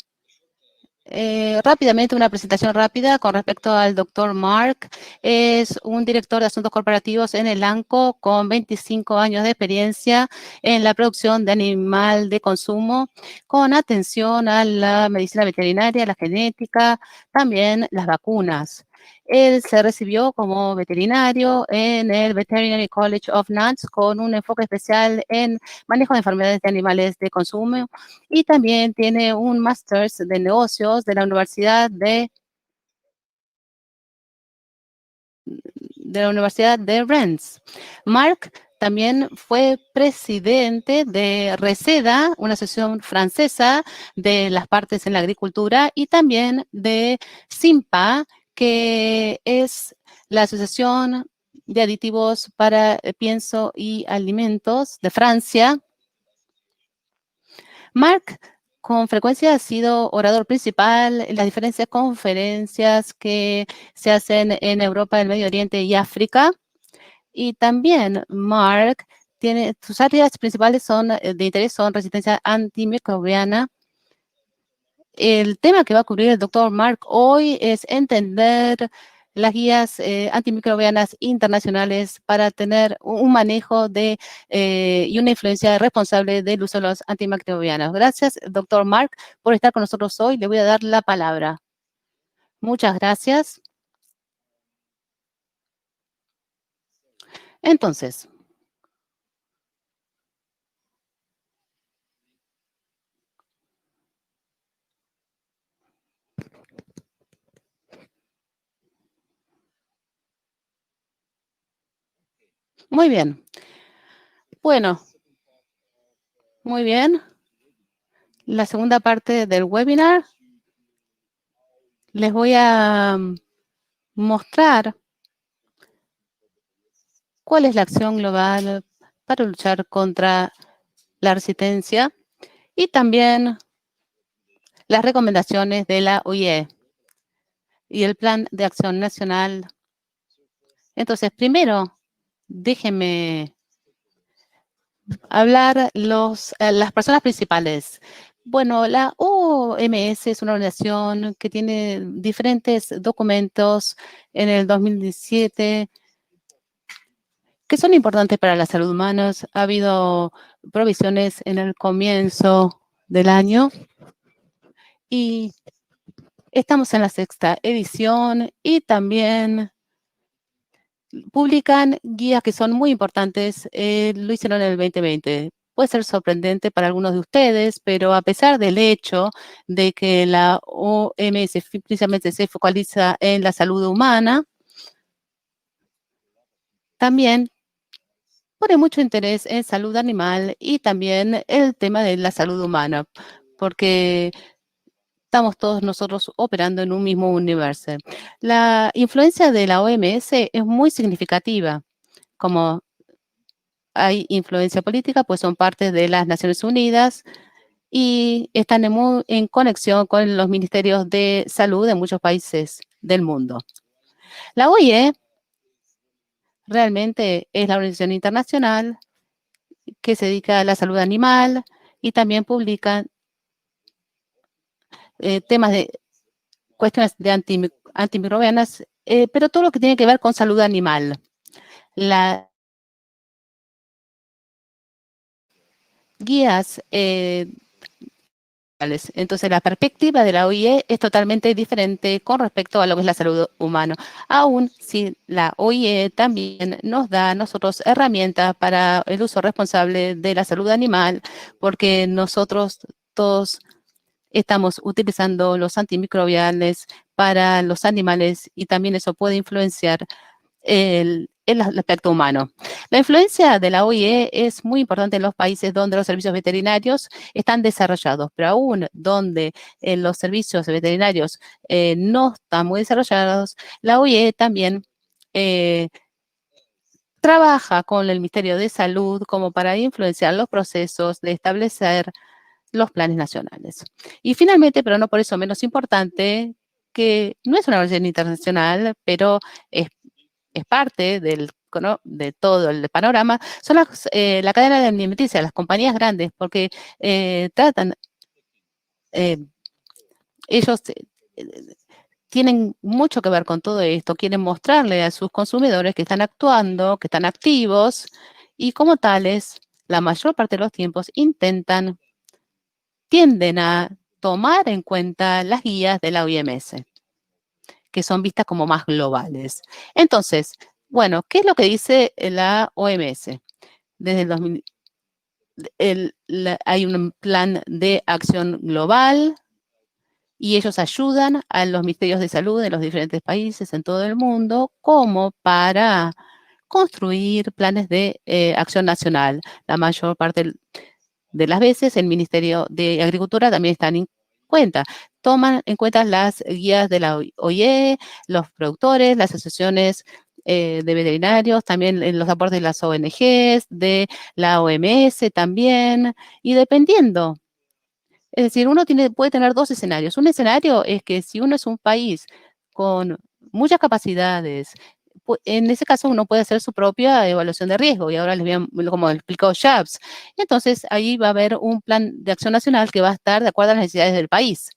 rápidamente, una presentación rápida con respecto al doctor Mark. Es un director de asuntos corporativos en el ANCO con 25 años de experiencia en la producción de animal de consumo, con atención a la medicina veterinaria, la genética, también las vacunas. Él se recibió como veterinario en el Veterinary College of Nantes con un enfoque especial en manejo de enfermedades de animales de consumo, y también tiene un máster de negocios de la Universidad de Rennes. Mark también fue presidente de RESEDA, una asociación francesa de las partes en la agricultura, y también de SIMPA, que es la Asociación de Aditivos para Pienso y Alimentos de Francia. Mark con frecuencia ha sido orador principal en las diferentes conferencias que se hacen en Europa, el Medio Oriente y África. Y también Mark tiene, sus áreas principales de interés son resistencia antimicrobiana. El tema que va a cubrir el doctor Mark hoy es entender las guías antimicrobianas internacionales para tener un manejo y una influencia responsable del uso de los antimicrobianos. Gracias, doctor Mark, por estar con nosotros hoy. Le voy a dar la palabra. Muchas gracias. Entonces, muy bien. Bueno, muy bien. La segunda parte del webinar les voy a mostrar cuál es la acción global para luchar contra la resistencia y también las recomendaciones de la OIE y el Plan de Acción Nacional. Entonces, primero, déjenme hablar las personas principales. Bueno, la OMS es una organización que tiene diferentes documentos en el 2017 que son importantes para la salud humana. Ha habido provisiones en el comienzo del año y estamos en la sexta edición y también publican guías que son muy importantes. Lo hicieron en el 2020. Puede ser sorprendente para algunos de ustedes, pero a pesar del hecho de que la OMS precisamente se focaliza en la salud humana, también pone mucho interés en salud animal y también el tema de la salud humana, porque estamos todos nosotros operando en un mismo universo. La influencia de la OMS es muy significativa. Como hay influencia política, pues son parte de las Naciones Unidas y están en conexión con los ministerios de salud de muchos países del mundo. La OIE realmente es la organización internacional que se dedica a la salud animal y también publica temas de cuestiones de antimicrobianas, pero todo lo que tiene que ver con salud animal. Las guías entonces, la perspectiva de la OIE es totalmente diferente con respecto a lo que es la salud humana. Aún si la OIE también nos da a nosotros herramientas para el uso responsable de la salud animal, porque nosotros todos estamos utilizando los antimicrobiales para los animales y también eso puede influenciar el aspecto humano. La influencia de la OIE es muy importante en los países donde los servicios veterinarios están desarrollados, pero aún donde los servicios veterinarios no están muy desarrollados, la OIE también trabaja con el Ministerio de Salud como para influenciar los procesos de establecer los planes nacionales. Y finalmente, pero no por eso menos importante, que no es una organización internacional, pero es parte de todo el panorama, son la cadena de alimenticia, las compañías grandes, porque tratan, eh, ellos tienen mucho que ver con todo esto, quieren mostrarle a sus consumidores que están actuando, que están activos, y como tales, la mayor parte de los tiempos tienden a tomar en cuenta las guías de la OMS, que son vistas como más globales. Entonces, bueno, ¿qué es lo que dice la OMS? Desde el 2000, hay un plan de acción global y ellos ayudan a los ministerios de salud de los diferentes países en todo el mundo como para construir planes de acción nacional. La mayor parte de las veces el Ministerio de Agricultura también está en cuenta. Toman en cuenta las guías de la OIE, los productores, las asociaciones de veterinarios, también en los aportes de las ONGs, de la OMS también, y dependiendo Es decir, puede tener dos escenarios. Un escenario es que si uno es un país con muchas capacidades, en ese caso uno puede hacer su propia evaluación de riesgo, y ahora les voy a, como explicó Shabs. Entonces, ahí va a haber un plan de acción nacional que va a estar de acuerdo a las necesidades del país,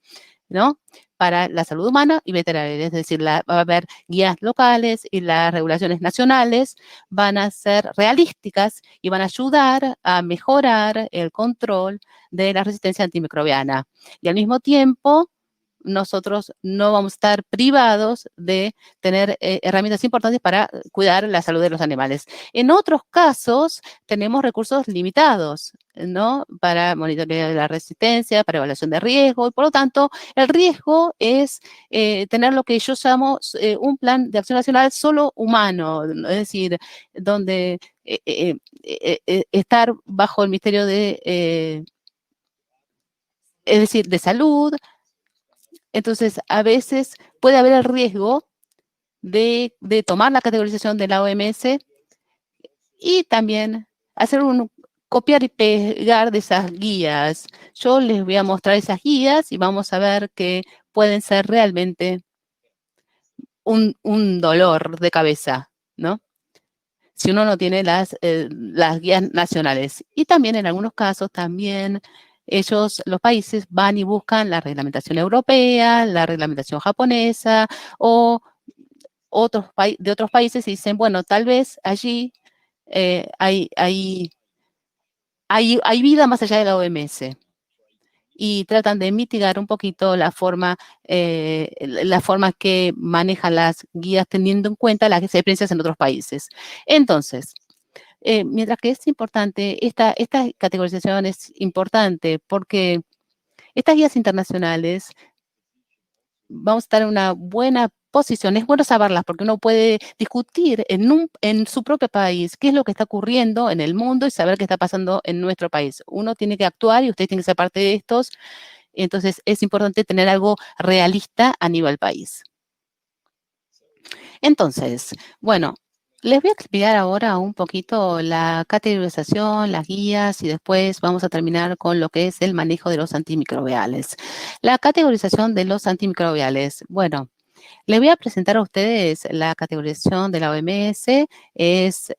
¿no? Para la salud humana y veterinaria, es decir, va a haber guías locales y las regulaciones nacionales van a ser realísticas y van a ayudar a mejorar el control de la resistencia antimicrobiana. Y al mismo tiempo, nosotros no vamos a estar privados de tener herramientas importantes para cuidar la salud de los animales. En otros casos, tenemos recursos limitados, ¿no? Para monitoreo de la resistencia, para evaluación de riesgo, y por lo tanto, el riesgo es tener lo que yo llamo un plan de acción nacional solo humano, es decir, donde estar bajo el Ministerio es decir, de salud. Entonces, a veces puede haber el riesgo de tomar la categorización de la OMS y también hacer copiar y pegar de esas guías. Yo les voy a mostrar esas guías y vamos a ver que pueden ser realmente un dolor de cabeza, ¿no? Si uno no tiene las guías nacionales. Y también en algunos casos también los países van y buscan la reglamentación europea, la reglamentación japonesa o de otros países y dicen, bueno, tal vez allí hay vida más allá de la OMS. Y tratan de mitigar un poquito la forma que manejan las guías teniendo en cuenta las experiencias en otros países. Entonces, mientras que es importante, esta categorización es importante porque estas guías internacionales vamos a estar en una buena posición. Es bueno saberlas porque uno puede discutir en su propio país qué es lo que está ocurriendo en el mundo y saber qué está pasando en nuestro país. Uno tiene que actuar y usted tiene que ser parte de estos. Entonces, es importante tener algo realista a nivel país. Entonces, bueno, les voy a explicar ahora un poquito la categorización, las guías y después vamos a terminar con lo que es el manejo de los antimicrobiales. La categorización de los antimicrobiales. Bueno, les voy a presentar a ustedes la categorización de la OMS, es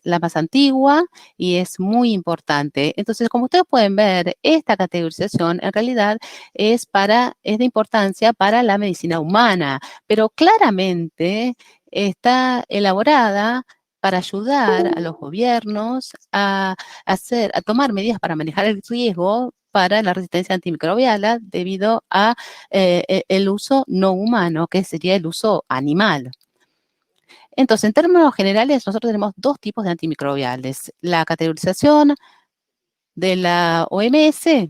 la más antigua y es muy importante. Entonces, como ustedes pueden ver, esta categorización en realidad es de importancia para la medicina humana, pero claramente está elaborada para ayudar a los gobiernos a tomar medidas para manejar el riesgo para la resistencia antimicrobiana debido a el uso no humano, que sería el uso animal. Entonces, en términos generales, nosotros tenemos dos tipos de antimicrobiales. La categorización de la OMS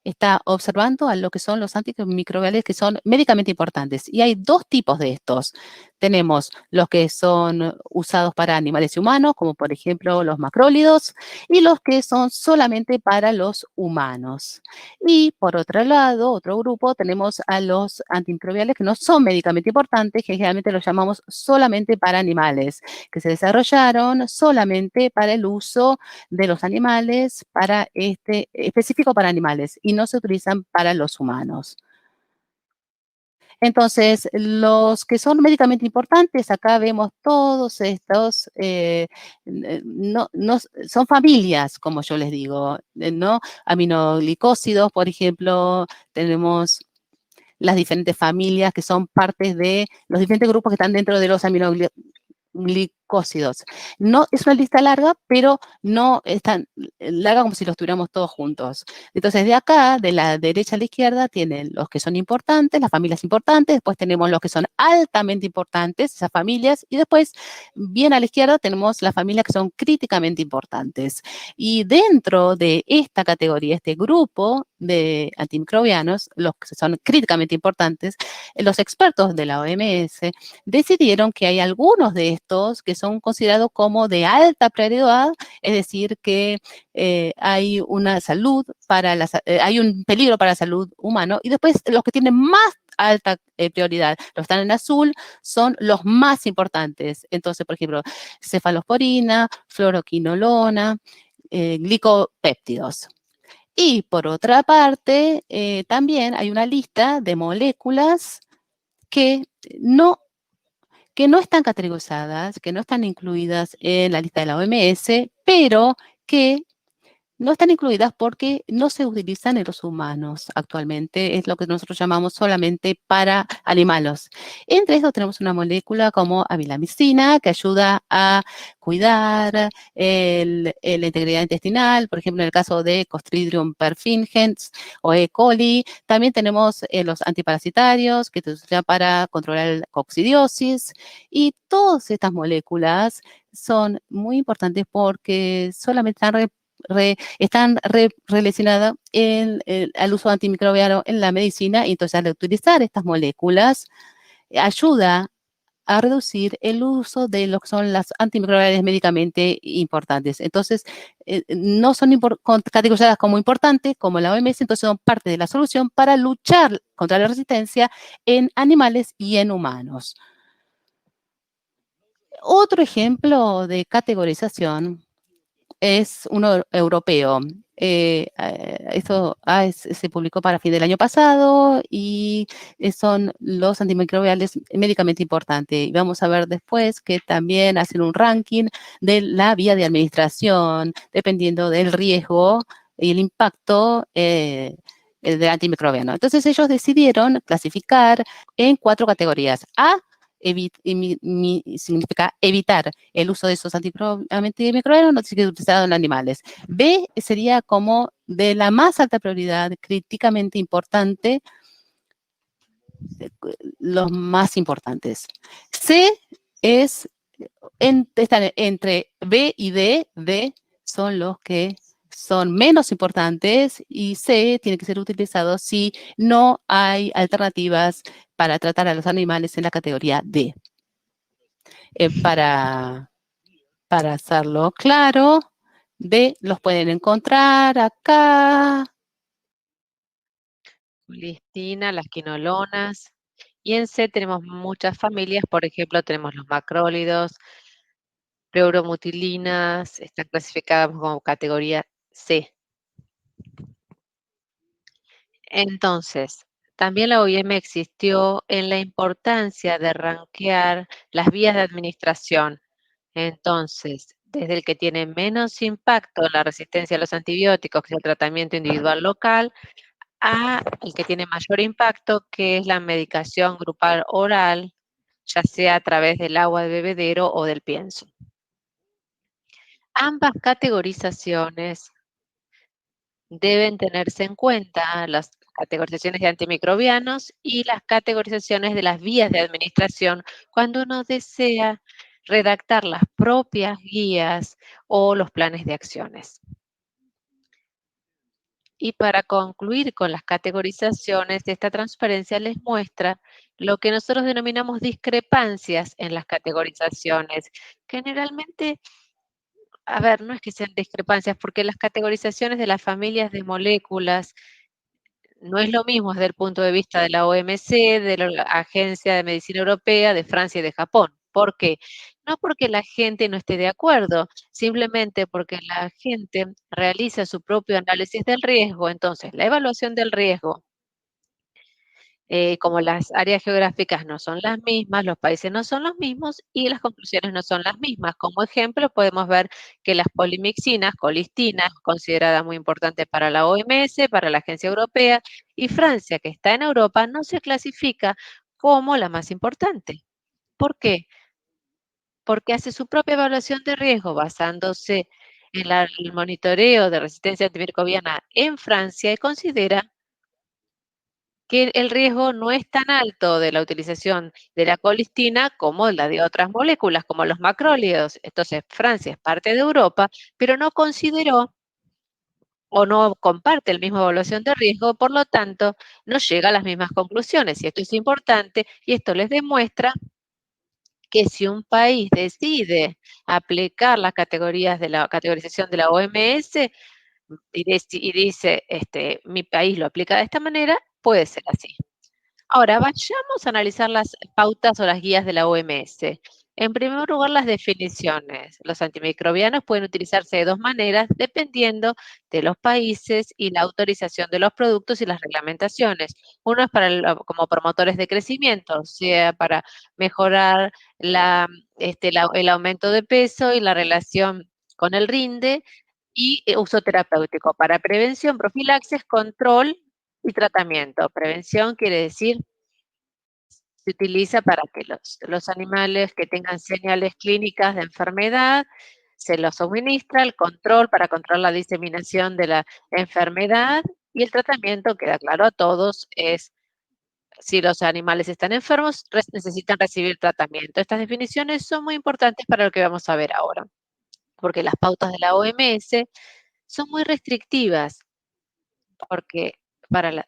está observando a lo que son los antimicrobiales que son médicamente importantes. Y hay dos tipos de estos. Tenemos los que son usados para animales y humanos, como por ejemplo los macrólidos, y los que son solamente para los humanos. Y por otro lado, otro grupo, tenemos a los antimicrobiales que no son médicamente importantes, que generalmente los llamamos solamente para animales, que se desarrollaron solamente para el uso de los animales, específico para animales, y no se utilizan para los humanos. Entonces, los que son médicamente importantes, acá vemos todos estos, son familias, como yo les digo, ¿no? Aminoglicósidos, por ejemplo, tenemos las diferentes familias que son partes de los diferentes grupos que están dentro de los glicósidos. No es una lista larga, pero no es tan larga como si los tuviéramos todos juntos. Entonces, de acá, de la derecha a la izquierda, tienen los que son importantes, las familias importantes, después tenemos los que son altamente importantes, esas familias, y después, bien a la izquierda, tenemos las familias que son críticamente importantes. Y dentro de esta categoría, este grupo de antimicrobianos, los que son críticamente importantes, los expertos de la OMS decidieron que hay algunos de estos que son considerados como de alta prioridad, es decir, que hay una salud hay un peligro para la salud humana, y después los que tienen más alta prioridad, los que están en azul, son los más importantes. Entonces, por ejemplo, cefalosporina, fluoroquinolona, glicopéptidos. Y por otra parte, también hay una lista de moléculas que no, que no están categorizadas, que no están incluidas en la lista de la OMS, pero que no están incluidas porque no se utilizan en los humanos actualmente. Es lo que nosotros llamamos solamente para animales. Entre estos tenemos una molécula como avilamicina que ayuda a cuidar la integridad intestinal. Por ejemplo, en el caso de Clostridium perfringens o E. coli. También tenemos los antiparasitarios que se usan para controlar la coccidiosis. Y todas estas moléculas son muy importantes porque solamente están relacionadas al uso antimicrobiano en la medicina, y entonces al utilizar estas moléculas ayuda a reducir el uso de lo que son las antimicrobiales médicamente importantes. Entonces, no son categorizadas como importantes, como la OMS, entonces son parte de la solución para luchar contra la resistencia en animales y en humanos. Otro ejemplo de categorización es uno europeo. Esto se publicó para fin del año pasado y son los antimicrobiales médicamente importantes. Y vamos a ver después que también hacen un ranking de la vía de administración, dependiendo del riesgo y el impacto del antimicrobiano. Entonces ellos decidieron clasificar en 4 categorías. A, significa evitar el uso de esos antimicrobianos no tiene que ser utilizado en animales. B sería como de la más alta prioridad, críticamente importante, los más importantes. C es, están entre B y D. D son los que son menos importantes y C tiene que ser utilizado si no hay alternativas para tratar a los animales en la categoría D. Para hacerlo claro, D los pueden encontrar acá. Listina, las quinolonas. Y en C tenemos muchas familias, por ejemplo, tenemos los macrólidos, pleuromutilinas, están clasificadas como categoría C. Entonces, también la OIM existió en la importancia de rankear las vías de administración. Entonces, desde el que tiene menos impacto en la resistencia a los antibióticos, que es el tratamiento individual local, a el que tiene mayor impacto, que es la medicación grupal oral, ya sea a través del agua de bebedero o del pienso. Ambas categorizaciones deben tenerse en cuenta, las categorizaciones de antimicrobianos y las categorizaciones de las vías de administración cuando uno desea redactar las propias guías o los planes de acciones. Y para concluir con las categorizaciones, esta transparencia les muestra lo que nosotros denominamos discrepancias en las categorizaciones. Generalmente, a ver, no es que sean discrepancias, porque las categorizaciones de las familias de moléculas no es lo mismo desde el punto de vista de la OMC, de la Agencia de Medicina Europea, de Francia y de Japón. ¿Por qué? No porque la gente no esté de acuerdo, simplemente porque la gente realiza su propio análisis del riesgo. Entonces, la evaluación del riesgo, como las áreas geográficas no son las mismas, los países no son los mismos y las conclusiones no son las mismas. Como ejemplo, podemos ver que las polimixinas, colistina, considerada muy importante para la OMS, para la Agencia Europea, y Francia, que está en Europa, no se clasifica como la más importante. ¿Por qué? Porque hace su propia evaluación de riesgo basándose en el monitoreo de resistencia antimicrobiana en Francia y considera que el riesgo no es tan alto de la utilización de la colistina como la de otras moléculas, como los macrólidos. Entonces, Francia es parte de Europa, pero no consideró o no comparte la misma evaluación de riesgo, por lo tanto, no llega a las mismas conclusiones. Y esto es importante y esto les demuestra que si un país decide aplicar las categorías de la categorización de la OMS y dice, mi país lo aplica de esta manera, puede ser así. Ahora, vayamos a analizar las pautas o las guías de la OMS. En primer lugar, las definiciones. Los antimicrobianos pueden utilizarse de dos maneras dependiendo de los países y la autorización de los productos y las reglamentaciones. Uno es como promotores de crecimiento, o sea, para mejorar el aumento de peso y la relación con el rinde, y uso terapéutico para prevención, profilaxis, control y tratamiento. Prevención quiere decir se utiliza para que los animales que tengan señales clínicas de enfermedad se los suministra, el control para controlar la diseminación de la enfermedad y el tratamiento, queda claro a todos, es si los animales están enfermos, necesitan recibir tratamiento. Estas definiciones son muy importantes para lo que vamos a ver ahora, porque las pautas de la OMS son muy restrictivas, porque para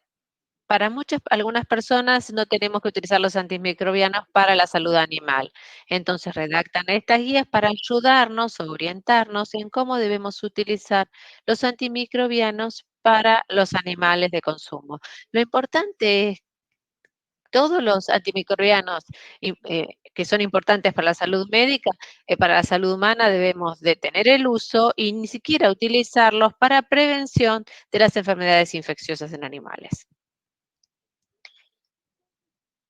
algunas personas no tenemos que utilizar los antimicrobianos para la salud animal. Entonces redactan estas guías para ayudarnos o orientarnos en cómo debemos utilizar los antimicrobianos para los animales de consumo. Lo importante es todos los antimicrobianos que son importantes para la salud médica, para la salud humana debemos detener el uso y ni siquiera utilizarlos para prevención de las enfermedades infecciosas en animales.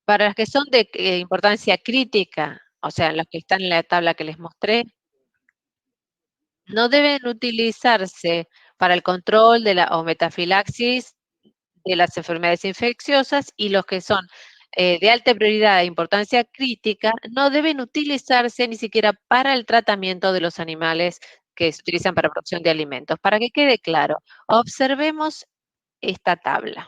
Para las que son de importancia crítica, o sea, las que están en la tabla que les mostré, no deben utilizarse para el control de o metafilaxis de las enfermedades infecciosas, y los que son de alta prioridad e importancia crítica no deben utilizarse ni siquiera para el tratamiento de los animales que se utilizan para producción de alimentos. Para que quede claro, observemos esta tabla.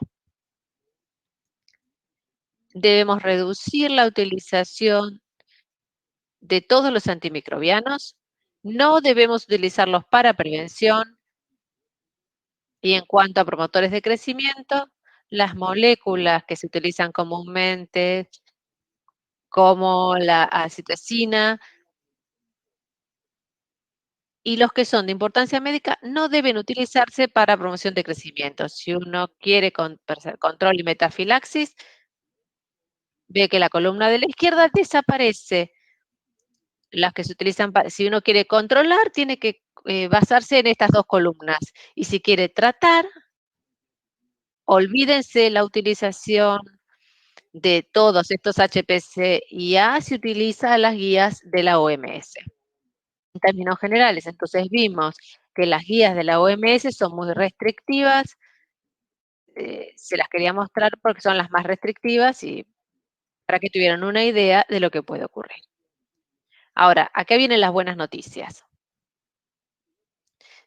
Debemos reducir la utilización de todos los antimicrobianos, no debemos utilizarlos para prevención, y en cuanto a promotores de crecimiento, las moléculas que se utilizan comúnmente, como la acitocina, y los que son de importancia médica, no deben utilizarse para promoción de crecimiento. Si uno quiere control y metafilaxis, ve que la columna de la izquierda desaparece. Las que se utilizan si uno quiere controlar, tiene que basarse en estas dos columnas. Y si quiere tratar, olvídense la utilización de todos estos HPC y A, se utiliza las guías de la OMS. En términos generales, entonces vimos que las guías de la OMS son muy restrictivas. Se las quería mostrar porque son las más restrictivas y para que tuvieran una idea de lo que puede ocurrir. Ahora, acá vienen las buenas noticias.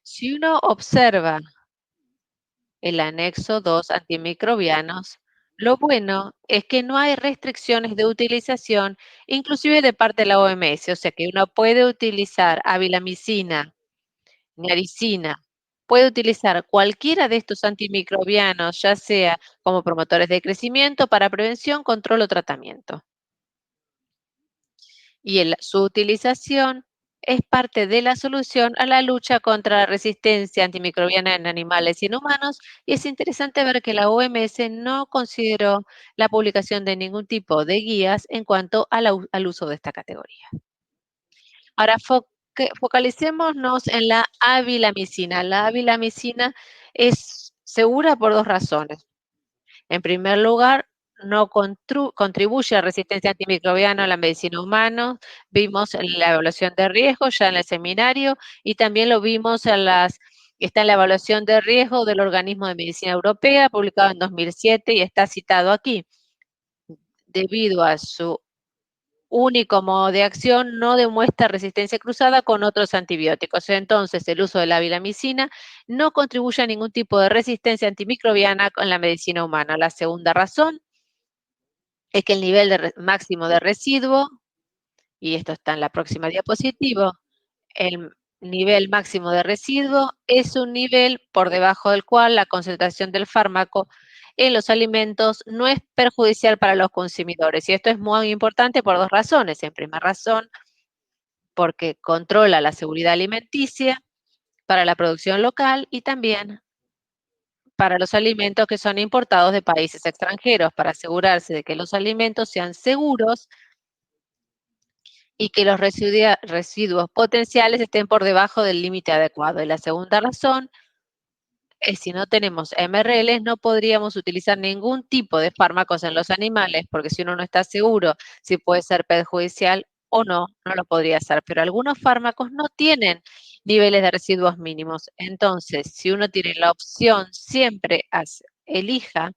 Si uno observa el anexo 2 antimicrobianos, lo bueno es que no hay restricciones de utilización, inclusive de parte de la OMS, o sea que uno puede utilizar avilamicina, niacina, puede utilizar cualquiera de estos antimicrobianos, ya sea como promotores de crecimiento, para prevención, control o tratamiento. Y su utilización es parte de la solución a la lucha contra la resistencia antimicrobiana en animales y en humanos, y es interesante ver que la OMS no consideró la publicación de ningún tipo de guías en cuanto al uso de esta categoría. Ahora, focalicémonos en la avilamicina. La avilamicina es segura por dos razones. En primer lugar, no contribuye a resistencia antimicrobiana a la medicina humana. Vimos en la evaluación de riesgo ya en el seminario, y también lo vimos está en la evaluación de riesgo del Organismo de Medicina Europea, publicado en 2007 y está citado aquí. Debido a su único modo de acción, no demuestra resistencia cruzada con otros antibióticos. Entonces, el uso de la vilamicina no contribuye a ningún tipo de resistencia antimicrobiana en la medicina humana. La segunda razón es que el nivel máximo de residuo, y esto está en la próxima diapositiva, el nivel máximo de residuo es un nivel por debajo del cual la concentración del fármaco en los alimentos no es perjudicial para los consumidores. Y esto es muy importante por dos razones. En primera razón, porque controla la seguridad alimenticia para la producción local, y también para los alimentos que son importados de países extranjeros, para asegurarse de que los alimentos sean seguros y que los residuos potenciales estén por debajo del límite adecuado. Y la segunda razón es si no tenemos MRLs, no podríamos utilizar ningún tipo de fármacos en los animales, porque si uno no está seguro si puede ser perjudicial o no, no lo podría hacer. Pero algunos fármacos no tienen niveles de residuos mínimos. Entonces, si uno tiene la opción, siempre elija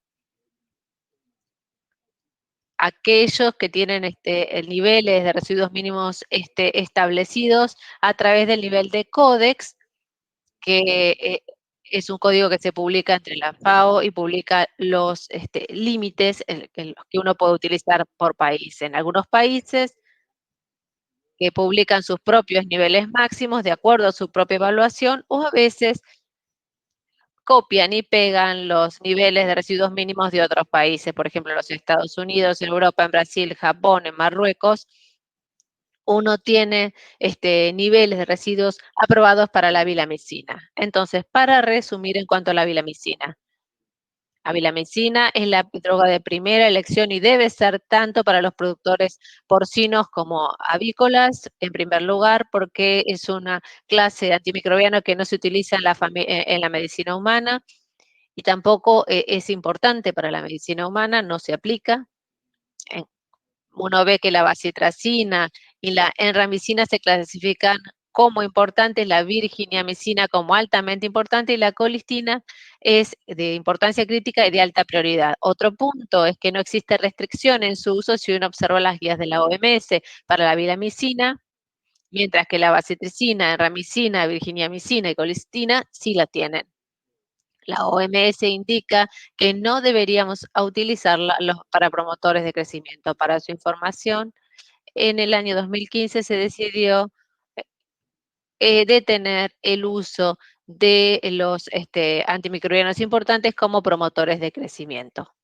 aquellos que tienen niveles de residuos mínimos establecidos a través del nivel de Codex, que es un código que se publica entre la FAO y publica los límites en los que uno puede utilizar por país. En algunos países que publican sus propios niveles máximos de acuerdo a su propia evaluación, o a veces copian y pegan los niveles de residuos mínimos de otros países, por ejemplo, en los Estados Unidos, en Europa, en Brasil, Japón, en Marruecos. Uno tiene niveles de residuos aprobados para la vilamicina. Entonces, para resumir en cuanto a la vilamicina es la droga de primera elección y debe ser tanto para los productores porcinos como avícolas, en primer lugar, porque es una clase de antimicrobiano que no se utiliza en la medicina humana y tampoco es importante para la medicina humana, no se aplica. Uno ve que la bacitracina y la enramicina se clasifican como importantes, la virginiamicina como altamente importante y la colistina es de importancia crítica y de alta prioridad. Otro punto es que no existe restricción en su uso si uno observa las guías de la OMS para la vilamicina, mientras que la bacitracina, enramicina, virginiamicina y colistina sí la tienen. La OMS indica que no deberíamos utilizarla para promotores de crecimiento. Para su información, en el año 2015 se decidió detener el uso de los antimicrobianos importantes como promotores de crecimiento.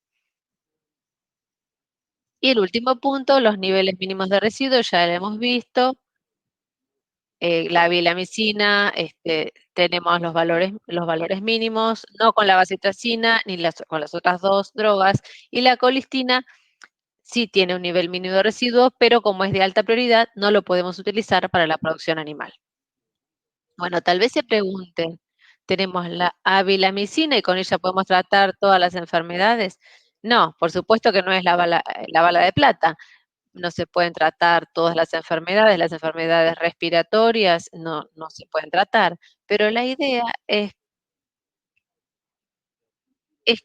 Y el último punto, los niveles mínimos de residuos, ya lo hemos visto. La vilamicina, tenemos los valores mínimos, no con la bacitracina ni con las otras dos drogas. Y la colistina sí tiene un nivel mínimo de residuos, pero como es de alta prioridad, no lo podemos utilizar para la producción animal. Bueno, tal vez se pregunten, ¿tenemos la avilamicina y con ella podemos tratar todas las enfermedades? No, por supuesto que no es la bala de plata. No se pueden tratar todas las enfermedades respiratorias no se pueden tratar, pero la idea es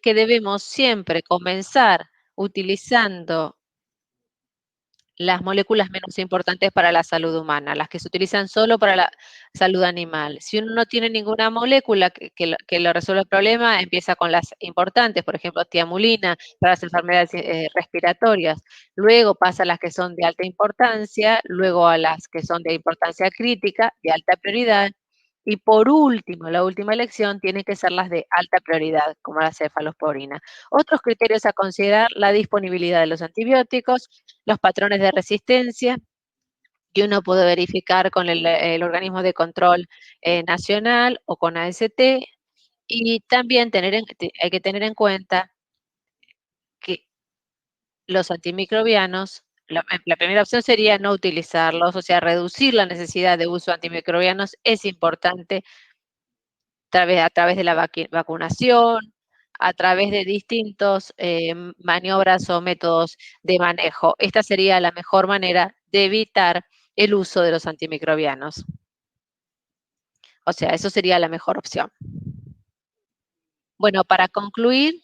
que debemos siempre comenzar utilizando las moléculas menos importantes para la salud humana, las que se utilizan solo para la salud animal. Si uno no tiene ninguna molécula que lo resuelva el problema, empieza con las importantes, por ejemplo, tiamulina para las enfermedades respiratorias. Luego pasa a las que son de alta importancia, luego a las que son de importancia crítica, de alta prioridad. Y por último, la última elección tiene que ser las de alta prioridad, como la cefalosporina. Otros criterios a considerar: la disponibilidad de los antibióticos, los patrones de resistencia, que uno puede verificar con el organismo de control nacional o con AST, y también hay que tener en cuenta que los antimicrobianos, la primera opción sería no utilizarlos, o sea, reducir la necesidad de uso de antimicrobianos es importante a través de la vacunación, a través de distintos maniobras o métodos de manejo. Esta sería la mejor manera de evitar el uso de los antimicrobianos. O sea, eso sería la mejor opción. Bueno, para concluir,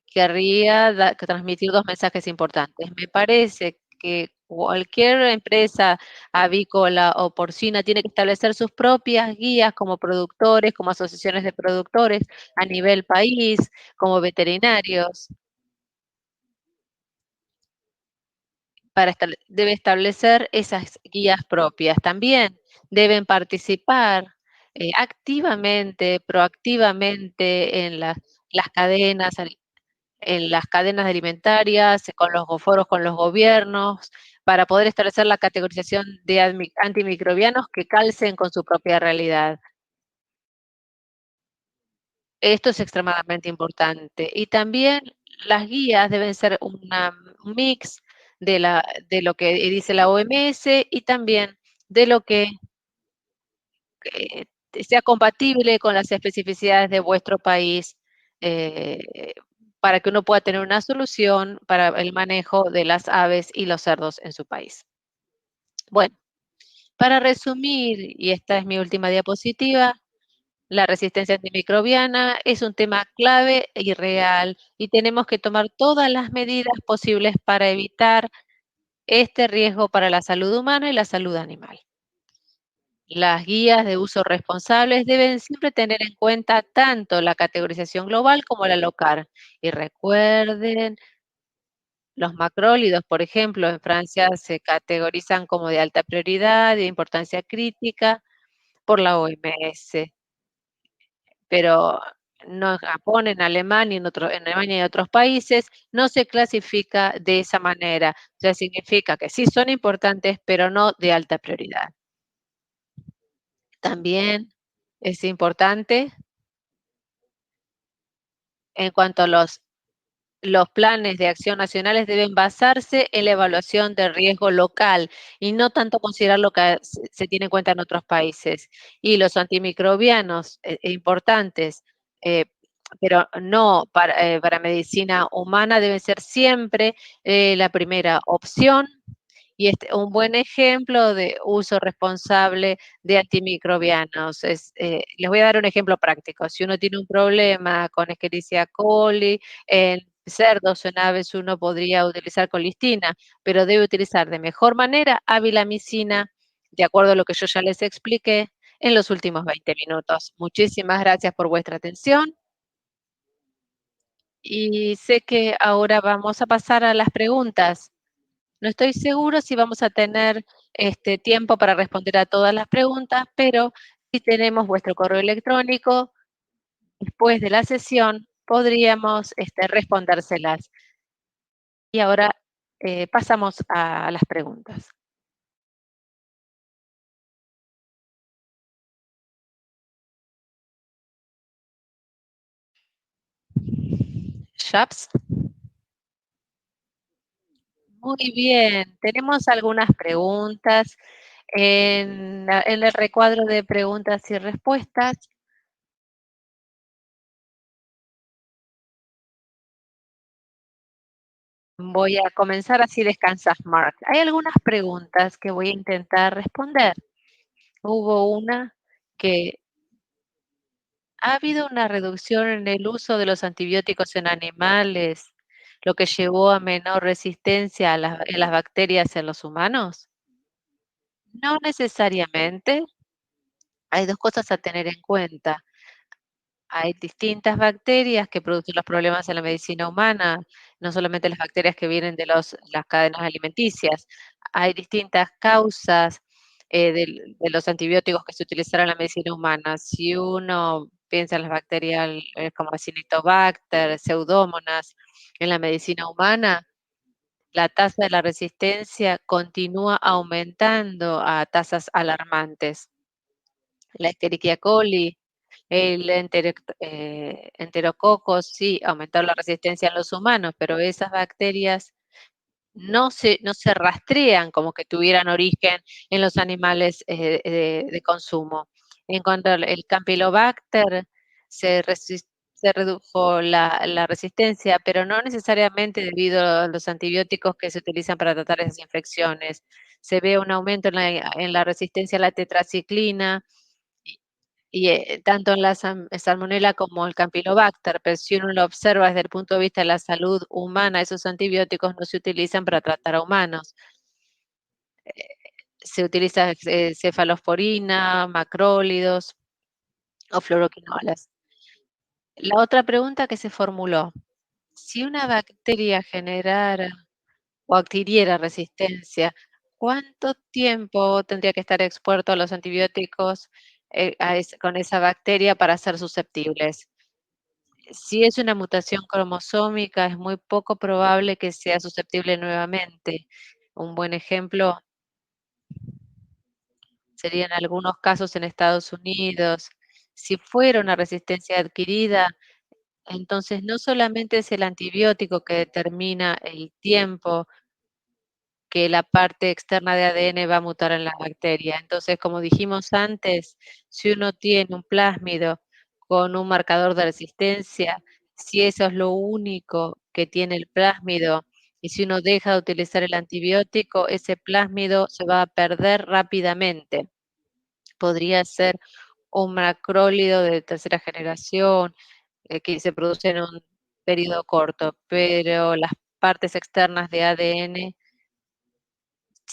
querría transmitir dos mensajes importantes. Me parece que cualquier empresa avícola o porcina tiene que establecer sus propias guías como productores, como asociaciones de productores a nivel país, como veterinarios, debe establecer esas guías propias. También deben participar activamente, proactivamente en las cadenas alimentarias, con los foros con los gobiernos, para poder establecer la categorización de antimicrobianos que calcen con su propia realidad. Esto es extremadamente importante. Y también las guías deben ser un mix de lo que dice la OMS y también de lo que sea compatible con las especificidades de vuestro país, para que uno pueda tener una solución para el manejo de las aves y los cerdos en su país. Bueno, para resumir, y esta es mi última diapositiva, la resistencia antimicrobiana es un tema clave y real y tenemos que tomar todas las medidas posibles para evitar este riesgo para la salud humana y la salud animal. Las guías de uso responsables deben siempre tener en cuenta tanto la categorización global como la local. Y recuerden, los macrólidos, por ejemplo, en Francia se categorizan como de alta prioridad, de importancia crítica por la OMS, pero no en Japón, en Alemania, en Alemania y otros países no se clasifica de esa manera. O sea, significa que sí son importantes, pero no de alta prioridad. También es importante en cuanto a los planes de acción nacionales deben basarse en la evaluación de riesgo local y no tanto considerar lo que se tiene en cuenta en otros países. Y los antimicrobianos importantes, eh, pero no para medicina humana, deben ser siempre la primera opción. Y un buen ejemplo de uso responsable de antimicrobianos les voy a dar un ejemplo práctico. Si uno tiene un problema con Escherichia coli, en cerdos o en aves uno podría utilizar colistina, pero debe utilizar de mejor manera avilamicina, de acuerdo a lo que yo ya les expliqué en los últimos 20 minutos. Muchísimas gracias por vuestra atención y sé que ahora vamos a pasar a las preguntas. No estoy seguro si vamos a tener tiempo para responder a todas las preguntas, pero si tenemos vuestro correo electrónico, después de la sesión podríamos respondérselas. Y ahora pasamos a las preguntas. Shaps, muy bien. Tenemos algunas preguntas en el recuadro de preguntas y respuestas. Voy a comenzar así descansas, Mark. Hay algunas preguntas que voy a intentar responder. Hubo una que ha habido una reducción en el uso de los antibióticos en animales, lo que llevó a menor resistencia a en las bacterias en los humanos. No necesariamente. Hay dos cosas a tener en cuenta. Hay distintas bacterias que producen los problemas en la medicina humana, no solamente las bacterias que vienen de las cadenas alimenticias. Hay distintas causas de los antibióticos que se utilizaron en la medicina humana. Si uno piensa en las bacterias como Acinetobacter, Pseudomonas, en la medicina humana, la tasa de la resistencia continúa aumentando a tasas alarmantes. La Escherichia coli, enterococos, sí, aumentaron la resistencia en los humanos, pero esas bacterias no se rastrean como que tuvieran origen en los animales de consumo. En cuanto al Campylobacter, se redujo la resistencia, pero no necesariamente debido a los antibióticos que se utilizan para tratar esas infecciones. Se ve un aumento en la resistencia a la tetraciclina, tanto en la Salmonella como el Campylobacter, pero si uno lo observa desde el punto de vista de la salud humana, esos antibióticos no se utilizan para tratar a humanos. Se utiliza cefalosporina, macrólidos o fluoroquinolas. La otra pregunta que se formuló, si una bacteria generara o adquiriera resistencia, ¿cuánto tiempo tendría que estar expuesto a los antibióticos con esa bacteria para ser susceptibles? Si es una mutación cromosómica, es muy poco probable que sea susceptible nuevamente. Un buen ejemplo serían algunos casos en Estados Unidos. Si fuera una resistencia adquirida, entonces no solamente es el antibiótico que determina el tiempo que la parte externa de ADN va a mutar en la bacteria. Entonces, como dijimos antes, si uno tiene un plásmido con un marcador de resistencia, si eso es lo único que tiene el plásmido, y si uno deja de utilizar el antibiótico, ese plásmido se va a perder rápidamente. Podría ser un macrólido de tercera generación, que se produce en un periodo corto, pero las partes externas de ADN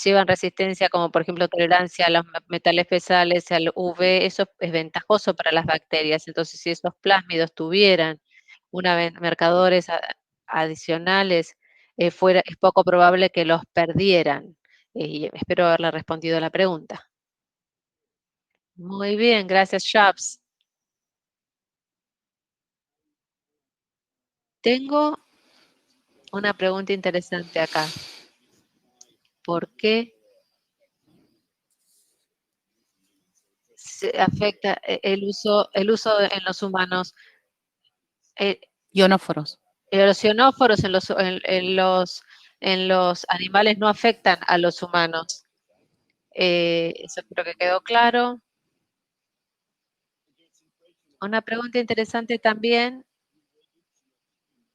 llevan resistencia, como por ejemplo tolerancia a los metales pesados, al UV, eso es ventajoso para las bacterias. Entonces, si esos plásmidos tuvieran marcadores adicionales, es poco probable que los perdieran. Y espero haberle respondido a la pregunta. Muy bien, gracias, Shaps. Tengo una pregunta interesante acá. ¿Por qué se afecta el uso en los humanos? Ionóforos. Los ionóforos en los animales no afectan a los humanos. Eso creo que quedó claro. Una pregunta interesante también,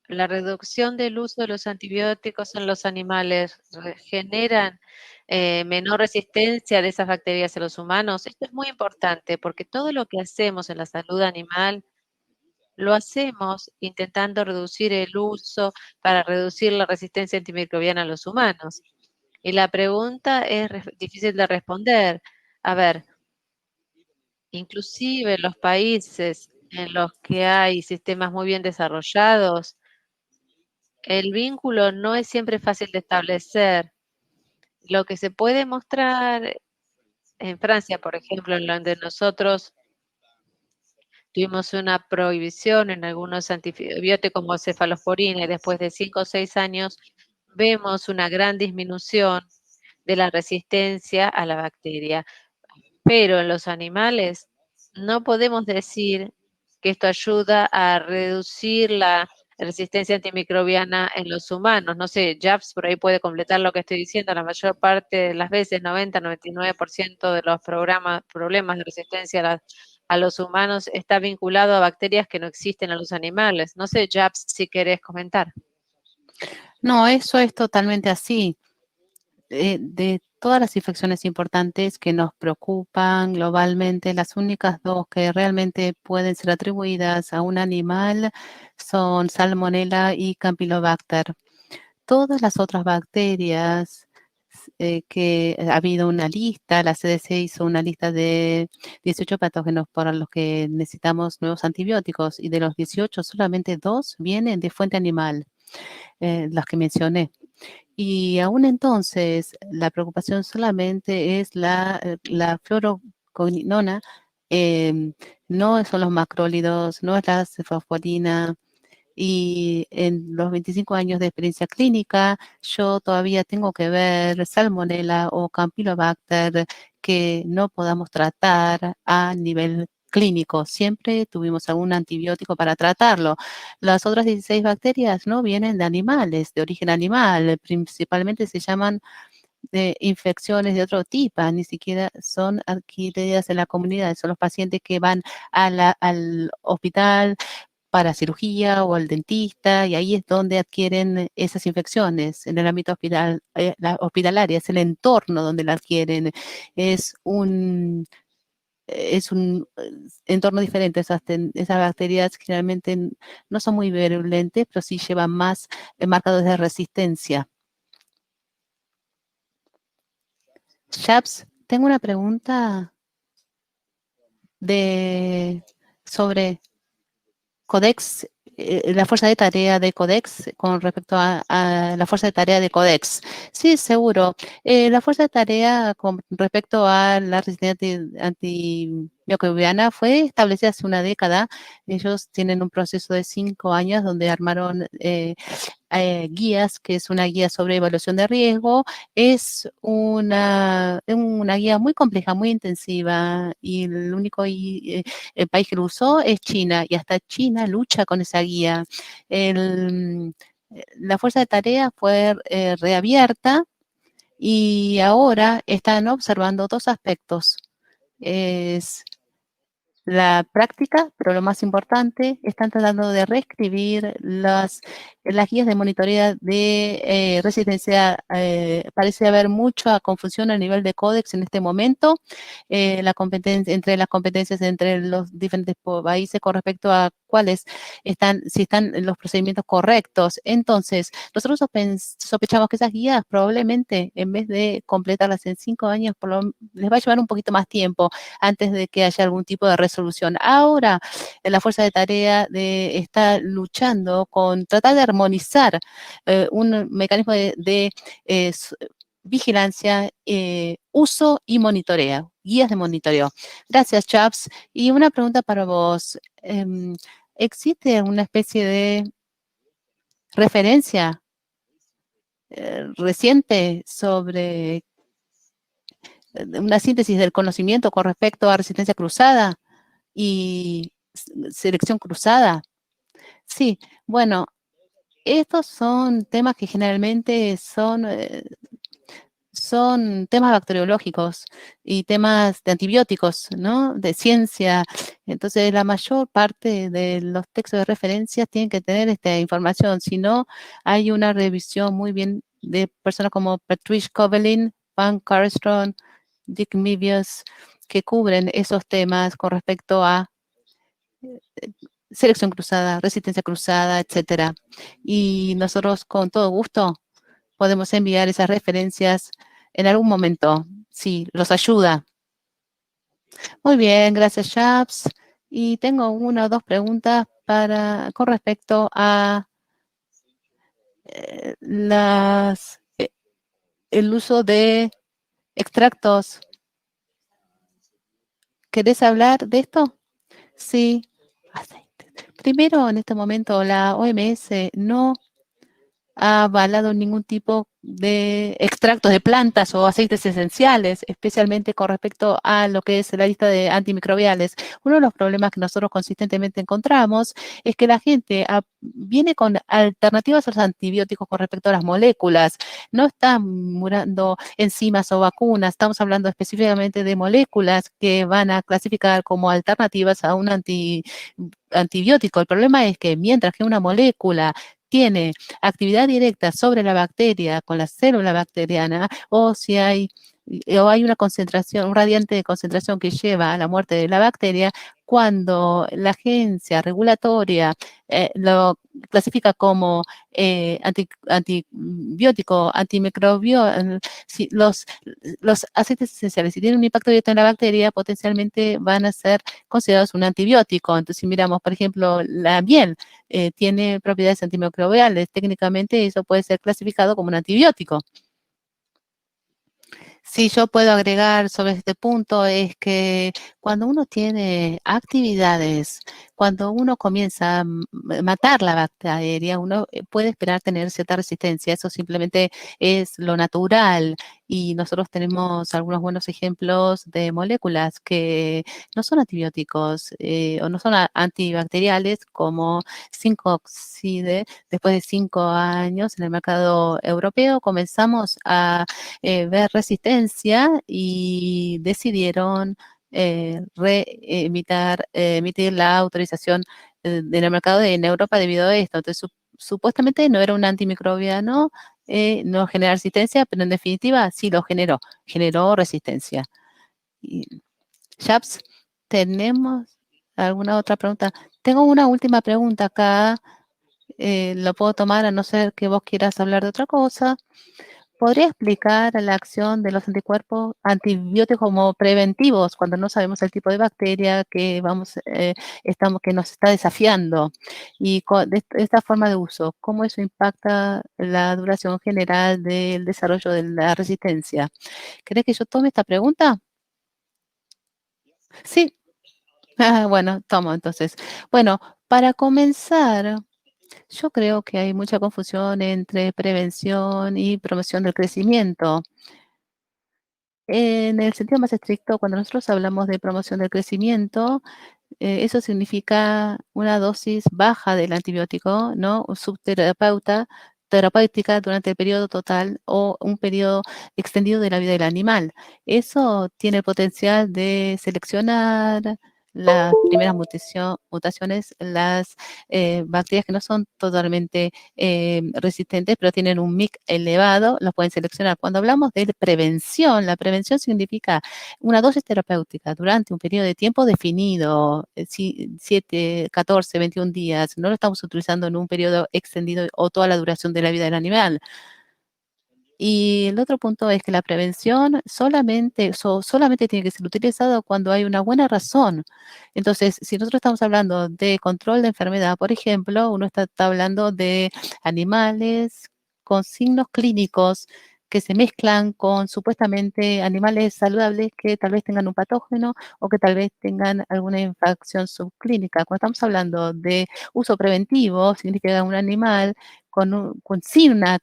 la reducción del uso de los antibióticos en los animales generan menor resistencia de esas bacterias en los humanos. Esto es muy importante porque todo lo que hacemos en la salud animal lo hacemos intentando reducir el uso para reducir la resistencia antimicrobiana en los humanos. Y la pregunta es difícil de responder. A ver, inclusive en los países en los que hay sistemas muy bien desarrollados, el vínculo no es siempre fácil de establecer. Lo que se puede mostrar en Francia, por ejemplo, en donde nosotros tuvimos una prohibición en algunos antibióticos como cefalosporina y después de 5 o 6 años vemos una gran disminución de la resistencia a la bacteria. Pero en los animales no podemos decir que esto ayuda a reducir la resistencia antimicrobiana en los humanos. No sé, Japs por ahí puede completar lo que estoy diciendo. La mayor parte de las veces, 90-99% de los problemas de resistencia a los humanos está vinculado a bacterias que no existen en los animales. No sé, Japs, si querés comentar. No, eso es totalmente así. De todas las infecciones importantes que nos preocupan globalmente, las únicas dos que realmente pueden ser atribuidas a un animal son Salmonella y Campylobacter. Todas las otras bacterias que ha habido una lista, la CDC hizo una lista de 18 patógenos para los que necesitamos nuevos antibióticos y de los 18 solamente 2 vienen de fuente animal, las que mencioné. Y aún entonces, la preocupación solamente es la fluoroconinona, no son los macrólidos, no es la cefalforina. Y en los 25 años de experiencia clínica, yo todavía tengo que ver Salmonella o Campylobacter que no podamos tratar a nivel clínico. Siempre tuvimos algún antibiótico para tratarlo. Las otras 16 bacterias no vienen de animales, de origen animal. Principalmente se llaman infecciones de otro tipo, ni siquiera son adquiridas en la comunidad. Son los pacientes que van al hospital para cirugía o al dentista, y ahí es donde adquieren esas infecciones, en el ámbito hospitalario, es el entorno donde la adquieren, es un entorno diferente. Esas bacterias generalmente no son muy virulentes, pero sí llevan más marcadores de resistencia. Shaps, tengo una pregunta sobre Codex, la fuerza de tarea de Codex con respecto a la fuerza de tarea de Codex. Sí, seguro. La fuerza de tarea con respecto a la resistencia antimicrobiana fue establecida hace una década. Ellos tienen un proceso de 5 años donde armaron guías, que es una guía sobre evaluación de riesgo. Es una guía muy compleja, muy intensiva, y el único el país que lo usó es China, y hasta China lucha con esa guía. La fuerza de tarea fue reabierta Y ahora están observando dos aspectos. Es la práctica, pero lo más importante, están tratando de reescribir las guías de monitoreo de residencia. Parece haber mucha confusión a nivel de códex en este momento, la competencia, entre las competencias entre los diferentes países con respecto a cuáles están, si están los procedimientos correctos. Entonces, nosotros sospechamos que esas guías probablemente, en vez de completarlas en 5 años, les va a llevar un poquito más tiempo antes de que haya algún tipo de resolución. Ahora, la fuerza de tarea está luchando con tratar de armonizar un mecanismo de vigilancia, uso y monitoreo, guías de monitoreo. Gracias, Chaps. Y una pregunta para vos. ¿Existe una especie de referencia reciente sobre una síntesis del conocimiento con respecto a resistencia cruzada y selección cruzada? Sí, bueno, estos son temas que generalmente son temas bacteriológicos y temas de antibióticos, ¿no? De ciencia. Entonces, la mayor parte de los textos de referencia tienen que tener esta información. Si no, hay una revisión muy bien de personas como Patrice Covelin, Van Carstrom, Dick Mevius, que cubren esos temas con respecto a selección cruzada, resistencia cruzada, etcétera. Y nosotros con todo gusto podemos enviar esas referencias en algún momento, si los ayuda. Muy bien, gracias, Chaps. Y tengo una o dos preguntas con respecto a el uso de extractos. ¿Querés hablar de esto? Sí. Primero, en este momento, la OMS no ha avalado ningún tipo de extractos de plantas o aceites esenciales, especialmente con respecto a lo que es la lista de antimicrobiales. Uno de los problemas que nosotros consistentemente encontramos es que la gente viene con alternativas a los antibióticos con respecto a las moléculas. No están murando enzimas o vacunas, estamos hablando específicamente de moléculas que van a clasificar como alternativas a un antibiótico. El problema es que mientras que una molécula tiene actividad directa sobre la bacteria con la célula bacteriana, o hay una concentración, un radiante de concentración que lleva a la muerte de la bacteria, cuando la agencia regulatoria lo clasifica como antibiótico, antimicrobio, si los aceites esenciales, si tienen un impacto directo en la bacteria, potencialmente van a ser considerados un antibiótico. Entonces, si miramos, por ejemplo, la miel, tiene propiedades antimicrobiales. Técnicamente eso puede ser clasificado como un antibiótico. Si yo puedo agregar sobre este punto es que cuando uno tiene actividades, cuando uno comienza a matar la bacteria, uno puede esperar tener cierta resistencia. Eso simplemente es lo natural. Y nosotros tenemos algunos buenos ejemplos de moléculas que no son antibióticos o no son antibacteriales, como 5-oxide. Después de 5 años en el mercado europeo comenzamos a ver resistencia y decidieron emitir la autorización en el mercado en Europa debido a esto. Entonces, supuestamente no era un antimicrobiano, no genera resistencia, pero en definitiva sí lo generó resistencia. Chaps, ¿tenemos alguna otra pregunta? Tengo una última pregunta acá, lo puedo tomar a no ser que vos quieras hablar de otra cosa. ¿Podría explicar la acción de los anticuerpos antibióticos como preventivos cuando no sabemos el tipo de bacteria que nos está desafiando? Y de esta forma de uso, ¿cómo eso impacta la duración general del desarrollo de la resistencia? ¿Querés que yo tome esta pregunta? Sí. Bueno, tomo entonces. Bueno, para comenzar, yo creo que hay mucha confusión entre prevención y promoción del crecimiento. En el sentido más estricto, cuando nosotros hablamos de promoción del crecimiento, eso significa una dosis baja del antibiótico, ¿no? Un subterapeuta terapéutica durante el periodo total o un periodo extendido de la vida del animal. Eso tiene el potencial de seleccionar las primeras mutaciones, las bacterias que no son totalmente resistentes, pero tienen un MIC elevado, los pueden seleccionar. Cuando hablamos de prevención, la prevención significa una dosis terapéutica durante un periodo de tiempo definido, 7, 14, 21 días. No lo estamos utilizando en un periodo extendido o toda la duración de la vida del animal. Y el otro punto es que la prevención solamente tiene que ser utilizado cuando hay una buena razón. Entonces, si nosotros estamos hablando de control de enfermedad, por ejemplo, uno está hablando de animales con signos clínicos que se mezclan con supuestamente animales saludables que tal vez tengan un patógeno o que tal vez tengan alguna infección subclínica. Cuando estamos hablando de uso preventivo, significa un animal sin una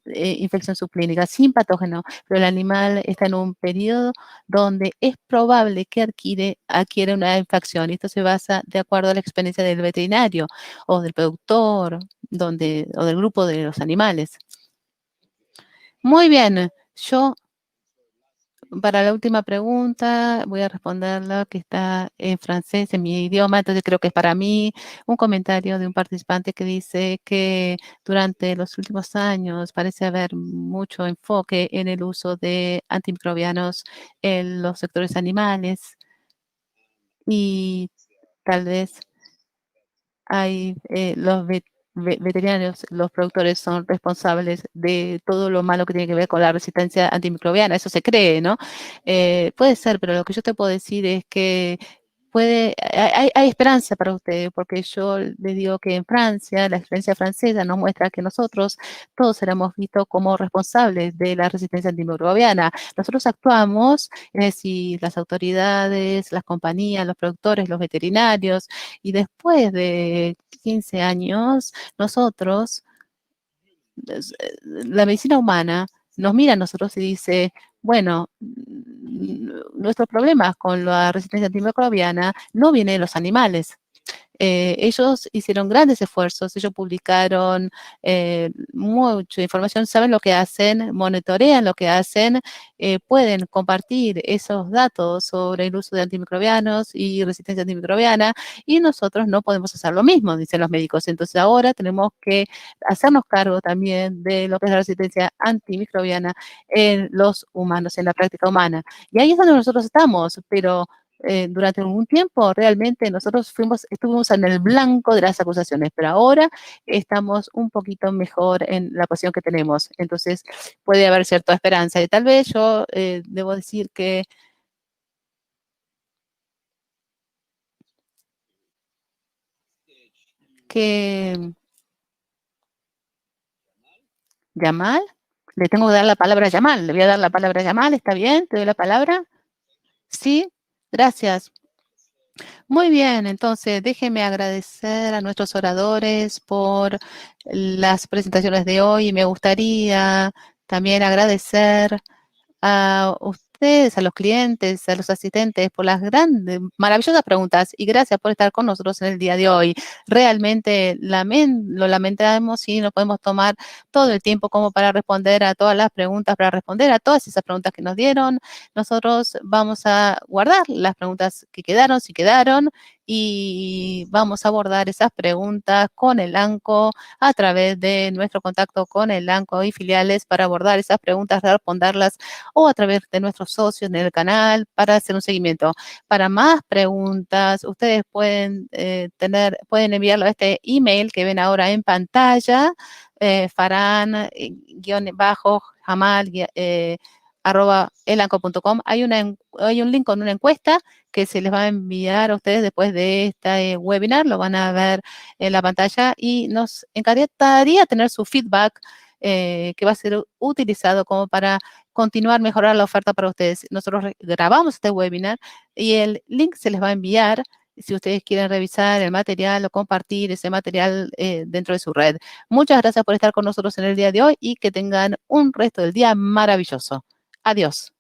infección subclínica, sin patógeno, pero el animal está en un periodo donde es probable que adquiere una infección. Y esto se basa de acuerdo a la experiencia del veterinario o del productor o del grupo de los animales. Muy bien, yo para la última pregunta voy a responderla que está en francés, en mi idioma, entonces creo que es para mí un comentario de un participante que dice que durante los últimos años parece haber mucho enfoque en el uso de antimicrobianos en los sectores animales y tal vez hay veterinarios, los productores son responsables de todo lo malo que tiene que ver con la resistencia antimicrobiana. Eso se cree, ¿no? Puede ser, pero lo que yo te puedo decir es que hay esperanza para ustedes, porque yo les digo que en Francia, la experiencia francesa nos muestra que nosotros todos seremos vistos como responsables de la resistencia antimicrobiana. Nosotros actuamos, es decir, las autoridades, las compañías, los productores, los veterinarios, y después de 15 años, nosotros, la medicina humana, nos mira a nosotros y dice, bueno, nuestros problemas con la resistencia antimicrobiana no vienen de los animales. Ellos hicieron grandes esfuerzos, ellos publicaron mucha información, saben lo que hacen, monitorean lo que hacen, pueden compartir esos datos sobre el uso de antimicrobianos y resistencia antimicrobiana y nosotros no podemos hacer lo mismo, dicen los médicos. Entonces ahora tenemos que hacernos cargo también de lo que es la resistencia antimicrobiana en los humanos, en la práctica humana. Y ahí es donde nosotros estamos, pero durante algún tiempo realmente nosotros estuvimos en el blanco de las acusaciones, pero ahora estamos un poquito mejor en la posición que tenemos. Entonces puede haber cierta esperanza. Y tal vez yo debo decir que Yamal, le tengo que dar la palabra a Yamal, le voy a dar la palabra a Yamal, ¿está bien? ¿Te doy la palabra? Sí, gracias. Muy bien, entonces déjeme agradecer a nuestros oradores por las presentaciones de hoy. Me gustaría también agradecer a ustedes, a los clientes, a los asistentes por las grandes, maravillosas preguntas y gracias por estar con nosotros en el día de hoy. Realmente lo lamentamos y no podemos tomar todo el tiempo como para responder a todas las preguntas, para responder a todas esas preguntas que nos dieron. Nosotros vamos a guardar las preguntas que quedaron, si quedaron, y vamos a abordar esas preguntas con el ANCO a través de nuestro contacto con el ANCO y filiales para abordar esas preguntas, responderlas o a través de nuestros socios en el canal para hacer un seguimiento. Para más preguntas, ustedes pueden enviarlo a este email que ven ahora en pantalla, faran-jamal, @elanco.com. Hay un link con una encuesta que se les va a enviar a ustedes después de este webinar, lo van a ver en la pantalla y nos encantaría tener su feedback que va a ser utilizado como para continuar, mejorar la oferta para ustedes. Nosotros grabamos este webinar y el link se les va a enviar si ustedes quieren revisar el material o compartir ese material dentro de su red. Muchas gracias por estar con nosotros en el día de hoy y que tengan un resto del día maravilloso. Adiós.